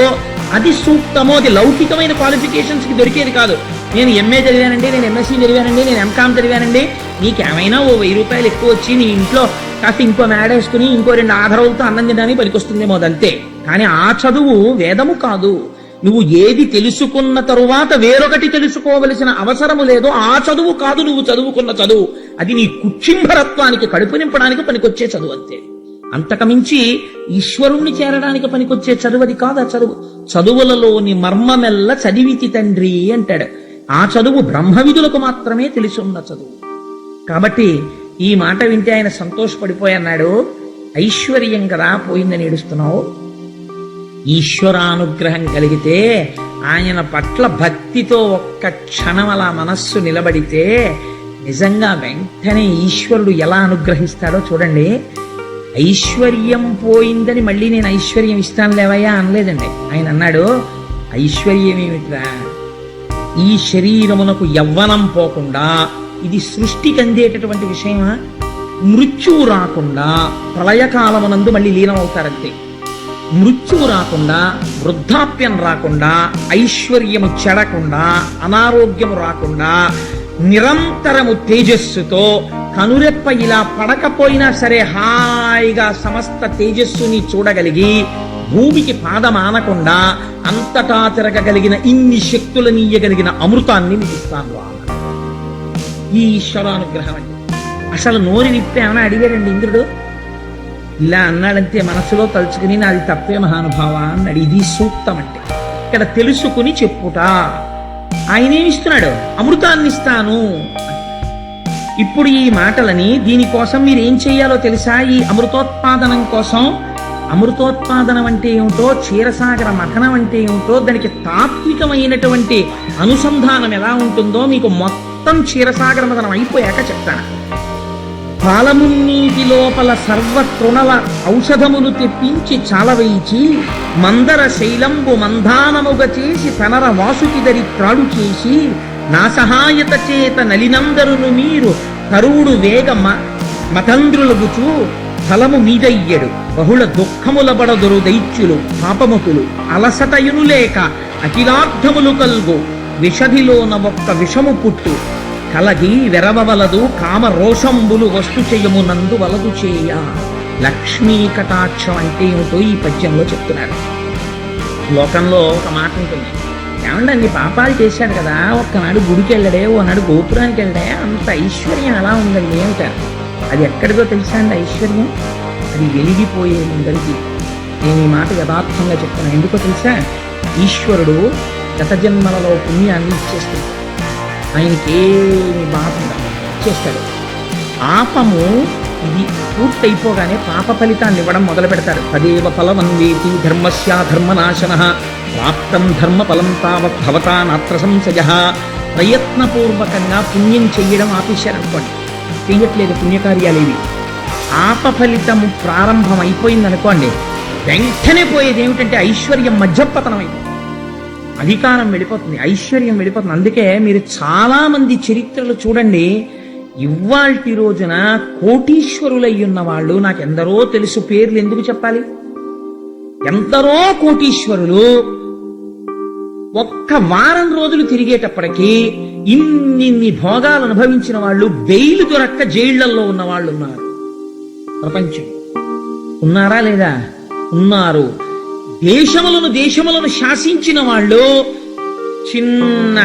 అది సూక్తమో. అది లౌకికమైన క్వాలిఫికేషన్స్ కి దొరికేది కాదు. నేను ఎంఏ చదివానండి, నేను ఎంఎస్సీ చదివానండి, నేను ఎంకామ్ చదివానండి, నీకేమైనా ఓ 1000 రూపాయలు ఎక్కువ వచ్చి నీ ఇంట్లో కాస్త ఇంకో మేడేసుకుని ఇంకో 2 ఆధారాలతో అన్నం తినడానికి పనికొస్తుందేమో, అదంతే. కానీ ఆ చదువు వేదము కాదు. నువ్వు ఏది తెలుసుకున్న తరువాత వేరొకటి తెలుసుకోవలసిన అవసరము లేదో ఆ చదువు కాదు నువ్వు చదువుకున్న చదువు. అది నీ కుక్షింభరత్వానికి, కడుపు నింపడానికి పనికొచ్చే చదువు అంతే. అంతకమించి ఈశ్వరుణ్ణి చేరడానికి పనికొచ్చే చదువు అది కాదు. ఆ చదువు చదువులలోని మర్మమెల్ల చదివితి తండ్రి అంటాడు. ఆ చదువు బ్రహ్మవిధులకు మాత్రమే తెలిసి ఉన్న చదువు. కాబట్టి ఈ మాట వింటే ఆయన సంతోషపడిపోయి అన్నాడు, ఐశ్వర్యం కదా పోయిందని ఏడుస్తున్నావు. ఈశ్వరానుగ్రహం కలిగితే, ఆయన పట్ల భక్తితో ఒక్క క్షణం అలా మనస్సు నిలబడితే నిజంగా వెంటనే ఈశ్వరుడు ఎలా అనుగ్రహిస్తాడో చూడండి. ఐశ్వర్యం పోయిందని మళ్ళీ నేను ఐశ్వర్యం ఇస్తాను లేవయ్యా అనలేదండి. ఆయన అన్నాడు, ఐశ్వర్యం ఏమిట్రా, ఈ శరీరమునకు యవ్వనం పోకుండా, ఇది సృష్టికి అందేటటువంటి విషయమా? మృత్యువు రాకుండా ప్రళయకాలమునందు మళ్ళీ లీనమవుతారంతే. మృత్యువు రాకుండా, వృద్ధాప్యం రాకుండా, ఐశ్వర్యము చెడకుండా, అనారోగ్యము రాకుండా, నిరంతరము తేజస్సుతో కనురెప్ప ఇలా పడకపోయినా సరే హాయిగా సమస్త తేజస్సుని చూడగలిగి భూమికి పాదమానకుండా అంతటా తిరగగలిగిన ఇన్ని శక్తులనీయగలిగిన అమృతాన్ని మీకు ఇస్తాను. ఈ ఈశ్వరానుగ్రహం అండి. అసలు నోరు విప్పేమని అడిగాడండి ఇంద్రుడు. ఇలా అన్నాడంతే, మనసులో తలుచుకుని నాది తప్పే మహానుభావ అన్నాడు. ఇది సూక్తం అంటే. ఇక్కడ తెలుసుకుని చెప్పుట. ఆయనేమిస్తున్నాడు? అమృతాన్ని ఇస్తాను. ఇప్పుడు ఈ మాటలని, దీనికోసం మీరు ఏం చేయాలో తెలుసా? ఈ అమృతోత్పాదనం కోసం. అమృతోత్పాదనం అంటే ఏమిటో, క్షీరసాగర మథనం అంటే ఏమిటో, దానికి తాత్వికమైనటువంటి అనుసంధానం ఎలా ఉంటుందో మీకు మొత్తం క్షీరసాగర మథనం అయిపోయాక చెప్తాను. పాలమున్నీటి లోపల సర్వ తృణల ఔషధములు తెప్పించి చాలవేయిచి మందర శైలంబు మంధానముగ చేసి తనర వాసుకిదరి త్రాడు చేసి నా సహాయత చేత నలినందరును మీరు తరువుడు వేగ మతంద్రులగుచు ఫలము మీదయ్యడు బహుళ దుఃఖముల బడదొరు దైత్యులు పాపముతులు అలసటయును లేక అఖిలార్థములు కల్గు విషధిలోన ఒక్క విషము పుట్టు కలగి వెరవవలదు కామ రోషంబులు వస్తు చేయమునందు వలదు చేయ. లక్ష్మీ కటాక్షం అంటే ఏమిటో ఈ పద్యంలో చెప్తున్నారు. లోకంలో ఒక మాట ఉంటుంది, ఏమంటే అన్ని పాపాలు చేశాడు కదా, ఒక్కనాడు గుడికి వెళ్ళడే, ఓనాడు గోపురానికి వెళ్ళడే, అంత ఐశ్వర్యం ఎలా ఉందండి ఏమిటారు. అది ఎక్కడిదో తెలుసా అండి ఐశ్వర్యం? అది వెలిగిపోయే ముందరికి. నేను ఈ మాట యథార్థంగా చెప్తున్నాను. ఎందుకో తెలుసా? ఈశ్వరుడు గత జన్మలలో పుణ్యాన్ని ఇచ్చేస్తాడు. ఆయనకేమి బాధ ఉండదు, ఇచ్చేస్తాడు. పాపము ఇది పూర్తయిపోగానే పాప ఫలితాన్ని ఇవ్వడం మొదలు పెడతారు. తదేవ ఫలమన్వేతి ధర్మస్యాధర్మనాశన ప్రాప్తం ధర్మ ఫలం తావత్ భవతా నాత్ర సంశయ. ప్రయత్నపూర్వకంగా పుణ్యం చెయ్యడం ఆపేశారనుకోండి, చెయ్యట్లేదు పుణ్యకార్యాలేవి, పాప ఫలితము ప్రారంభం అయిపోయిందనుకోండి, వెంటనే పోయేది ఏమిటంటే ఐశ్వర్యం మధ్యపతనం అయిపోతుంది, అధికారం వెళ్ళిపోతుంది, ఐశ్వర్యం వెళ్ళిపోతుంది. అందుకే మీరు చాలా మంది చరిత్రలు చూడండి, ఇవాల్టి రోజున కోటీశ్వరులై ఉన్న వాళ్ళు నాకు ఎందరో తెలుసు, పేర్లు ఎందుకు చెప్పాలి? ఎందరో కోటీశ్వరులు ఒక్క వారం రోజులు తిరిగేటప్పటికీ ఇన్ని భోగాలు అనుభవించిన వాళ్ళు బెయిల్ దొరక్క జైళ్లలో ఉన్న వాళ్ళు ఉన్నారు. ప్రపంచం ఉన్నారా లేదా? ఉన్నారు. దేశములను శాసించిన వాళ్ళు చిన్న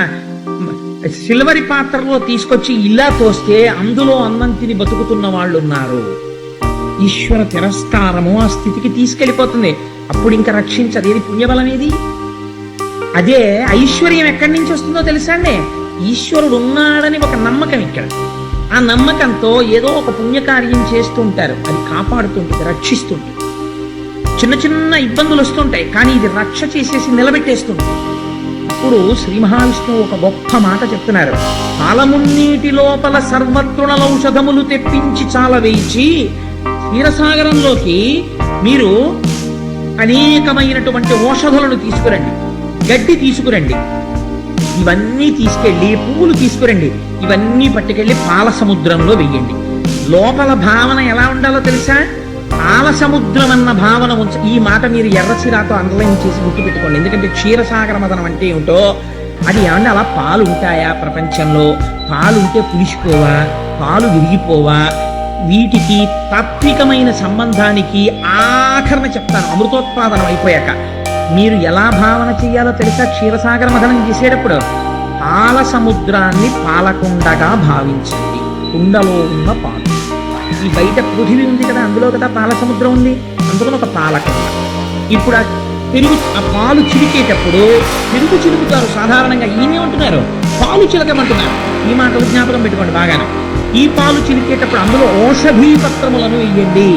సిల్వరి పాత్రలో తీసుకొచ్చి ఇలా తోస్తే అందులో అన్నం తిని బతుకుతున్న వాళ్ళు ఉన్నారు. ఈశ్వర తిరస్కారము ఆ స్థితికి తీసుకెళ్లిపోతుంది. అప్పుడు ఇంకా రక్షించదు. ఏది పుణ్యబలం ఏది? అదే ఐశ్వర్యం ఎక్కడి నుంచి వస్తుందో తెలుసా అండి? ఈశ్వరుడు ఉన్నాడని ఒక నమ్మకం ఇక్కడ. ఆ నమ్మకంతో ఏదో ఒక పుణ్యకార్యం చేస్తుంటారు, అది కాపాడుతుంటుంది, రక్షిస్తుంటుంది. చిన్న చిన్న ఇబ్బందులు వస్తుంటాయి, కానీ ఇది రక్ష చేసేసి నిలబెట్టేస్తుంది. ఇప్పుడు శ్రీ మహావిష్ణువు ఒక గొప్ప మాట చెప్తున్నారు. పాలమున్నీటి లోపల సర్వతృణలౌషధములు తెప్పించి చాలా వేయించి క్షీరసాగరంలోకి మీరు అనేకమైనటువంటి ఔషధులను తీసుకురండి, గడ్డి తీసుకురండి, ఇవన్నీ తీసుకెళ్లి పువ్వులు తీసుకురండి, ఇవన్నీ పట్టుకెళ్లి పాల సముద్రంలో వెయ్యండి. లోపల భావన ఎలా ఉండాలో తెలుసా? పాల సముద్రం అన్న భావన ఈ మాట మీరు ఎర్రసిరాతో అండర్లైన్ చేసి గుర్తుపెట్టుకోండి. ఎందుకంటే క్షీరసాగర మదనం అంటే ఏమిటో అది ఏమన్నా అలా పాలు ఉంటాయా ప్రపంచంలో? పాలు ఉంటే పులిసిపోవా, పాలు విరిగిపోవా? వీటికి తాత్వికమైన సంబంధానికి ఆఖరణ చెప్తాను. అమృతోత్పాదనం అయిపోయాక మీరు ఎలా భావన చేయాలో తెలుసా? క్షీరసాగర మదనం చేసేటప్పుడు పాల సముద్రాన్ని పాలకుండగా భావించండి. కుండలో ఉన్న పాలు, ఈ బయట పృథివీ ఉంది కదా, అందులో కదా పాల సముద్రం ఉంది, అందులో ఒక పాలకుండ. ఇప్పుడు ఆ పాలు చిలికేటప్పుడు పెరుగు చిలుకుతారు సాధారణంగా. ఈయనేమంటున్నారు? పాలు చిలకమంటున్నారు. ఈ మాటలు జ్ఞాపకం పెట్టుకోండి బాగానే. ఈ పాలు చిలికేటప్పుడు అందులో ఔషధీ పత్రములను వెయ్యండి,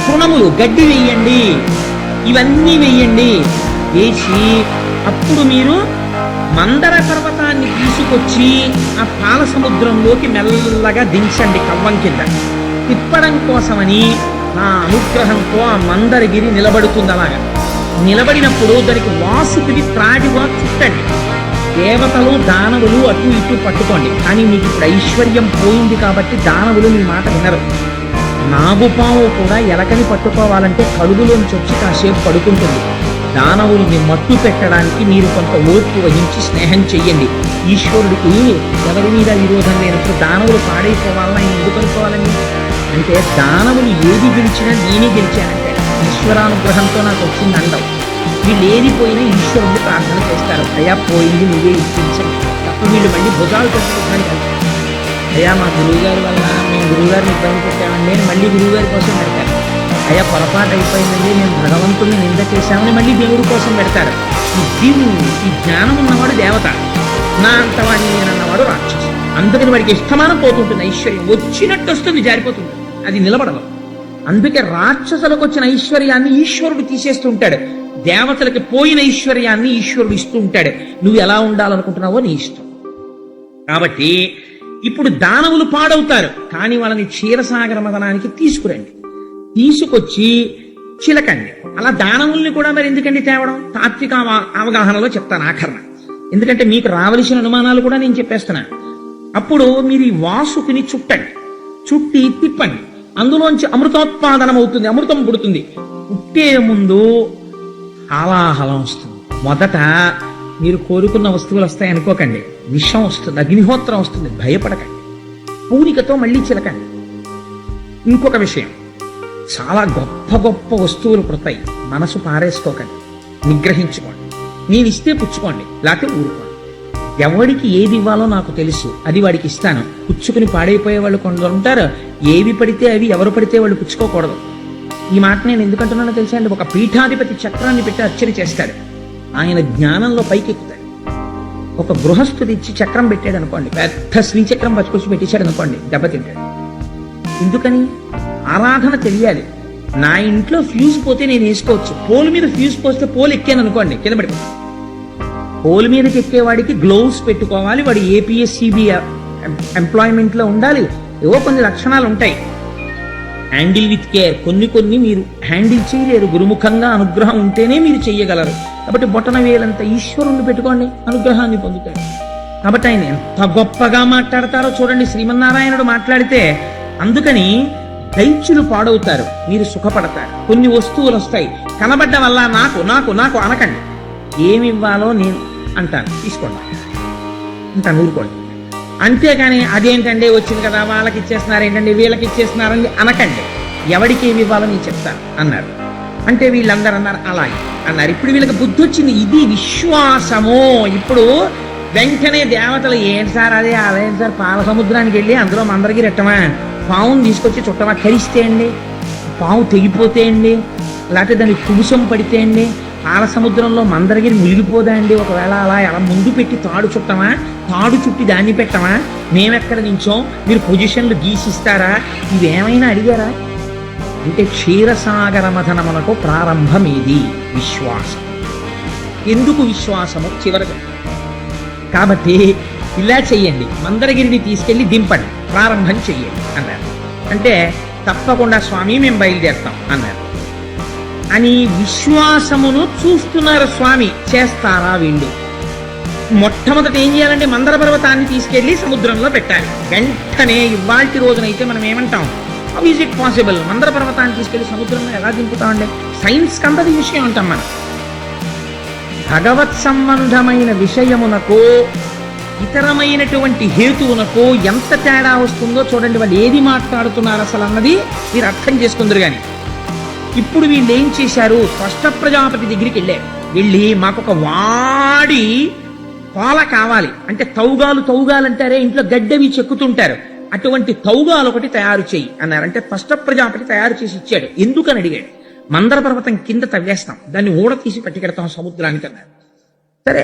తృణములు గడ్డి వెయ్యండి, ఇవన్నీ వెయ్యండి. వేసి అప్పుడు మీరు మందర పర్వతాన్ని తీసుకొచ్చి ఆ పాల సముద్రంలోకి మెల్లగా దించండి. కవ్వం కింద తిప్పడం కోసమని నా అనుగ్రహంతో ఆ మందరగిరి నిలబడుతుంది. అలాగా నిలబడినప్పుడు దానికి వాసుకుని త్రాడిగా చుట్టండి. దేవతలు దానవులు అటు ఇటు పట్టుకోండి. కానీ మీకు ఇప్పుడు ఐశ్వర్యం పోయింది కాబట్టి దానవులు మీ మాట వినరు. నాగుపాము కూడా ఎలకని పట్టుకోవాలంటే కడుగులోంచి వచ్చి కాసేపు పడుకుంటుంది. దానవుల్ని మట్టు పెట్టడానికి మీరు కొంత ఓర్పు వహించి స్నేహం చెయ్యండి. ఈశ్వరుడికి ఎవరి మీద విరోధం లేనప్పుడు దానవులు పాడైపోవాలని ఆయన ఎందుకు అనుకోవాలని? అంటే దానవులు ఏది గెలిచినా నేనే గెలిచానంటే ఈశ్వరానుగ్రహంతో నాకు వచ్చింది అండవు. వీళ్ళు ఏది పోయినా ఈశ్వరుడిని ప్రార్థన చేస్తారు. అయ్యా పోయింది నువ్వే ఇప్పించండి. తప్ప వీళ్ళు మళ్ళీ భుజాలు పెట్టుకోవడానికి అయ్యా మా గురువుగారి వల్ల మేము గురువుగారిని ఇబ్బంది పెట్టామండి నేను మళ్ళీ గురువుగారి కోసం పెడతారు. అయ్యా పొరపాటు అయిపోయిందండి మేము భగవంతుడిని నింద చేశామని మళ్ళీ దేవుడి కోసం పెడతారు. ఈ దివు ఈ జ్ఞానం ఉన్నవాడు దేవత, నా అంతవాణి అన్నవాడు రాక్షసు. అందుకని వాడికి ఇష్టమానం పోతుంటుంది. ఐశ్వర్యం వచ్చినట్టు వస్తుంది, జారిపోతుంది, అది నిలబడదు. అందుకే రాక్షసులకు వచ్చిన ఐశ్వర్యాన్ని ఈశ్వరుడు తీసేస్తుంటాడు, దేవతలకి పోయిన ఐశ్వర్యాన్ని ఈశ్వరుడు ఇస్తూ ఉంటాడు. నువ్వు ఎలా ఉండాలనుకుంటున్నావో నీ ఇష్టం. కాబట్టి ఇప్పుడు దానవులు పాడవుతారు, కానీ వాళ్ళని క్షీరసాగర మదనానికి తీసుకురండి. తీసుకొచ్చి చిలకండి. అలా దానవుల్ని కూడా మరి ఎందుకండి తేవడం? తాత్విక అవగాహనలో చెప్తాను ఆఖరణ. ఎందుకంటే మీకు రావలసిన అనుమానాలు కూడా నేను చెప్పేస్తున్నాను. అప్పుడు మీరు ఈ వాసుకుని చుట్టండి, చుట్టి తిప్పండి. అందులోంచి అమృతోత్పాదనం అవుతుంది, అమృతం పుడుతుంది. పుట్టే ముందు హాలాహలం వస్తుంది. మొదట మీరు కోరుకున్న వస్తువులు వస్తాయి అనుకోకండి, విషం వస్తుంది, అగ్నిహోత్రం వస్తుంది. భయపడకండి, పూనికతో మళ్ళీ చిలకండి. ఇంకొక విషయం, చాలా గొప్ప గొప్ప వస్తువులు పుడతాయి. మనసు పారేసుకోకండి, నిగ్రహించుకోండి. నేను ఇస్తే పుచ్చుకోండి, లేకపోతే ఊరుకోండి. ఎవడికి ఏది ఇవ్వాలో నాకు తెలుసు, అది వాడికి ఇస్తాను. పుచ్చుకుని పాడైపోయే వాళ్ళు కొందరు ఉంటారు, ఏవి పడితే అవి ఎవరు పడితే వాళ్ళు పుచ్చుకోకూడదు. ఈ మాట నేను ఎందుకంటున్నానో తెలుసా అండి? ఒక పీఠాధిపతి చక్రాన్ని పెట్టి అర్చన చేస్తాడు, ఆయన జ్ఞానంలో పైకెక్కుతాడు. ఒక గృహస్థుడు ఇచ్చి చక్రం పెట్టాడు అనుకోండి, పెద్ద శ్రీచక్రం పట్టుకొచ్చి పెట్టించాడు అనుకోండి, దెబ్బతింటాడు. ఎందుకని? ఆరాధన తెలియాలి. నా ఇంట్లో ఫ్యూజ్ పోతే నేను వేసుకోవచ్చు, పోల్ మీద ఫ్యూజ్ పోస్తే పోల్ ఎక్కాను అనుకోండి కింద పడిపోతాను. పోల్ మీదకి ఎక్కేవాడికి గ్లోవ్స్ పెట్టుకోవాలి, వాడు ఏపీఎస్సిబి ఎంప్లాయ్మెంట్ లో ఉండాలి, ఏవో కొన్ని లక్షణాలు ఉంటాయి. Handle with care. కొన్ని మీరు హ్యాండిల్ చేయలేరు, గురుముఖంగా అనుగ్రహం ఉంటేనే మీరు చెయ్యగలరు. కాబట్టి బొటన వేలంత ఈశ్వరుణ్ణి పెట్టుకోండి, అనుగ్రహాన్ని పొందుతాడు. కాబట్టి ఆయన ఎంత గొప్పగా మాట్లాడతారో చూడండి. శ్రీమన్నారాయణుడు మాట్లాడితే అందుకని దైత్యులు పాడవుతారు, మీరు సుఖపడతారు. కొన్ని వస్తువులు వస్తాయి, కనబడ్డ వల్ల నాకు నాకు నాకు అనకండి. ఏమి ఇవ్వాలో నేను అంటాను, తీసుకోండి అంటాను, ఊరుకోండి. అంతేగాని అదేంటండి వచ్చింది కదా వాళ్ళకి ఇచ్చేస్తున్నారు ఏంటండి వీళ్ళకి ఇచ్చేస్తున్నారండి అనకండి. ఎవరికి ఏమి ఇవ్వాలో నేను చెప్తాను అన్నారు. అంటే వీళ్ళందరూ అన్నారు అలాగే అన్నారు. ఇప్పుడు వీళ్ళకి బుద్ధి వచ్చింది, ఇది విశ్వాసము. ఇప్పుడు వెంటనే దేవతలు ఏంటి సార్ అదే అదేంటి సార్, పాల సముద్రానికి వెళ్ళి అందులో మందరికి రెట్టమా, పావును తీసుకొచ్చి చుట్టమా, కరిస్తే అండి, పావు తెగిపోతే అండి, లేకపోతే దానికి కుబుసం పడితే అండి, పాల సముద్రంలో మందరగిరి మునిగిపోదా అండి? ఒకవేళ అలా ఎలా ముందు పెట్టి తాడు చుట్టమా, తాడు చుట్టి దాన్ని పెట్టమా, మేమెక్కడ నించోం, మీరు పొజిషన్లు గీసిస్తారా? ఇవేమైనా అడిగారా? అంటే క్షీరసాగర మథనమునకు ప్రారంభమేది విశ్వాసం. ఎందుకు విశ్వాసము చివరగా? కాబట్టి ఇలా చెయ్యండి, మందరగిరిని తీసుకెళ్లి దింపండి, ప్రారంభం చెయ్యండి అన్నారు. అంటే తప్పకుండా స్వామి మేము బయలుదేరుతాం అన్నారు. అని విశ్వాసమును చూస్తున్నారు స్వామి. చేస్తారా వీళ్ళు? మొట్టమొదట ఏం చేయాలంటే మందర పర్వతాన్ని తీసుకెళ్లి సముద్రంలో పెట్టాలి. వెంటనే ఇవాల్టి రోజునైతే మనం ఏమంటాం, హౌ ఈజ్ ఇట్ పాసిబుల్? మందర పర్వతాన్ని తీసుకెళ్లి సముద్రంలో ఎలా దింపుతామండి? సైన్స్ కందది విషయం అంటాం మనం. భగవత్ సంబంధమైన విషయమునకు ఇతరమైనటువంటి హేతువునకు ఎంత తేడా వస్తుందో చూడండి. వాళ్ళు ఏది మాట్లాడుతున్నారు అసలు అన్నది మీరు అర్థం చేసుకుందరు. కానీ ఇప్పుడు వీళ్ళు ఏం చేశారు? త్వష్ట ప్రజాపతి దగ్గరికి వెళ్ళి మాకొక వాడి పాల కావాలి అంటే, తౌగాలంటారే ఇంట్లో గడ్డవి చెక్కుతుంటారు, అటువంటి తౌగాలు ఒకటి తయారు చేయి అన్నారు. అంటే త్వష్ట ప్రజాపతి తయారు చేసి ఇచ్చాడు. ఎందుకని అడిగాడు. మందర పర్వతం కింద తవ్వేస్తాం, దాన్ని ఊడ తీసి పట్టుకెడతాం సముద్రానికి అన్నారు. సరే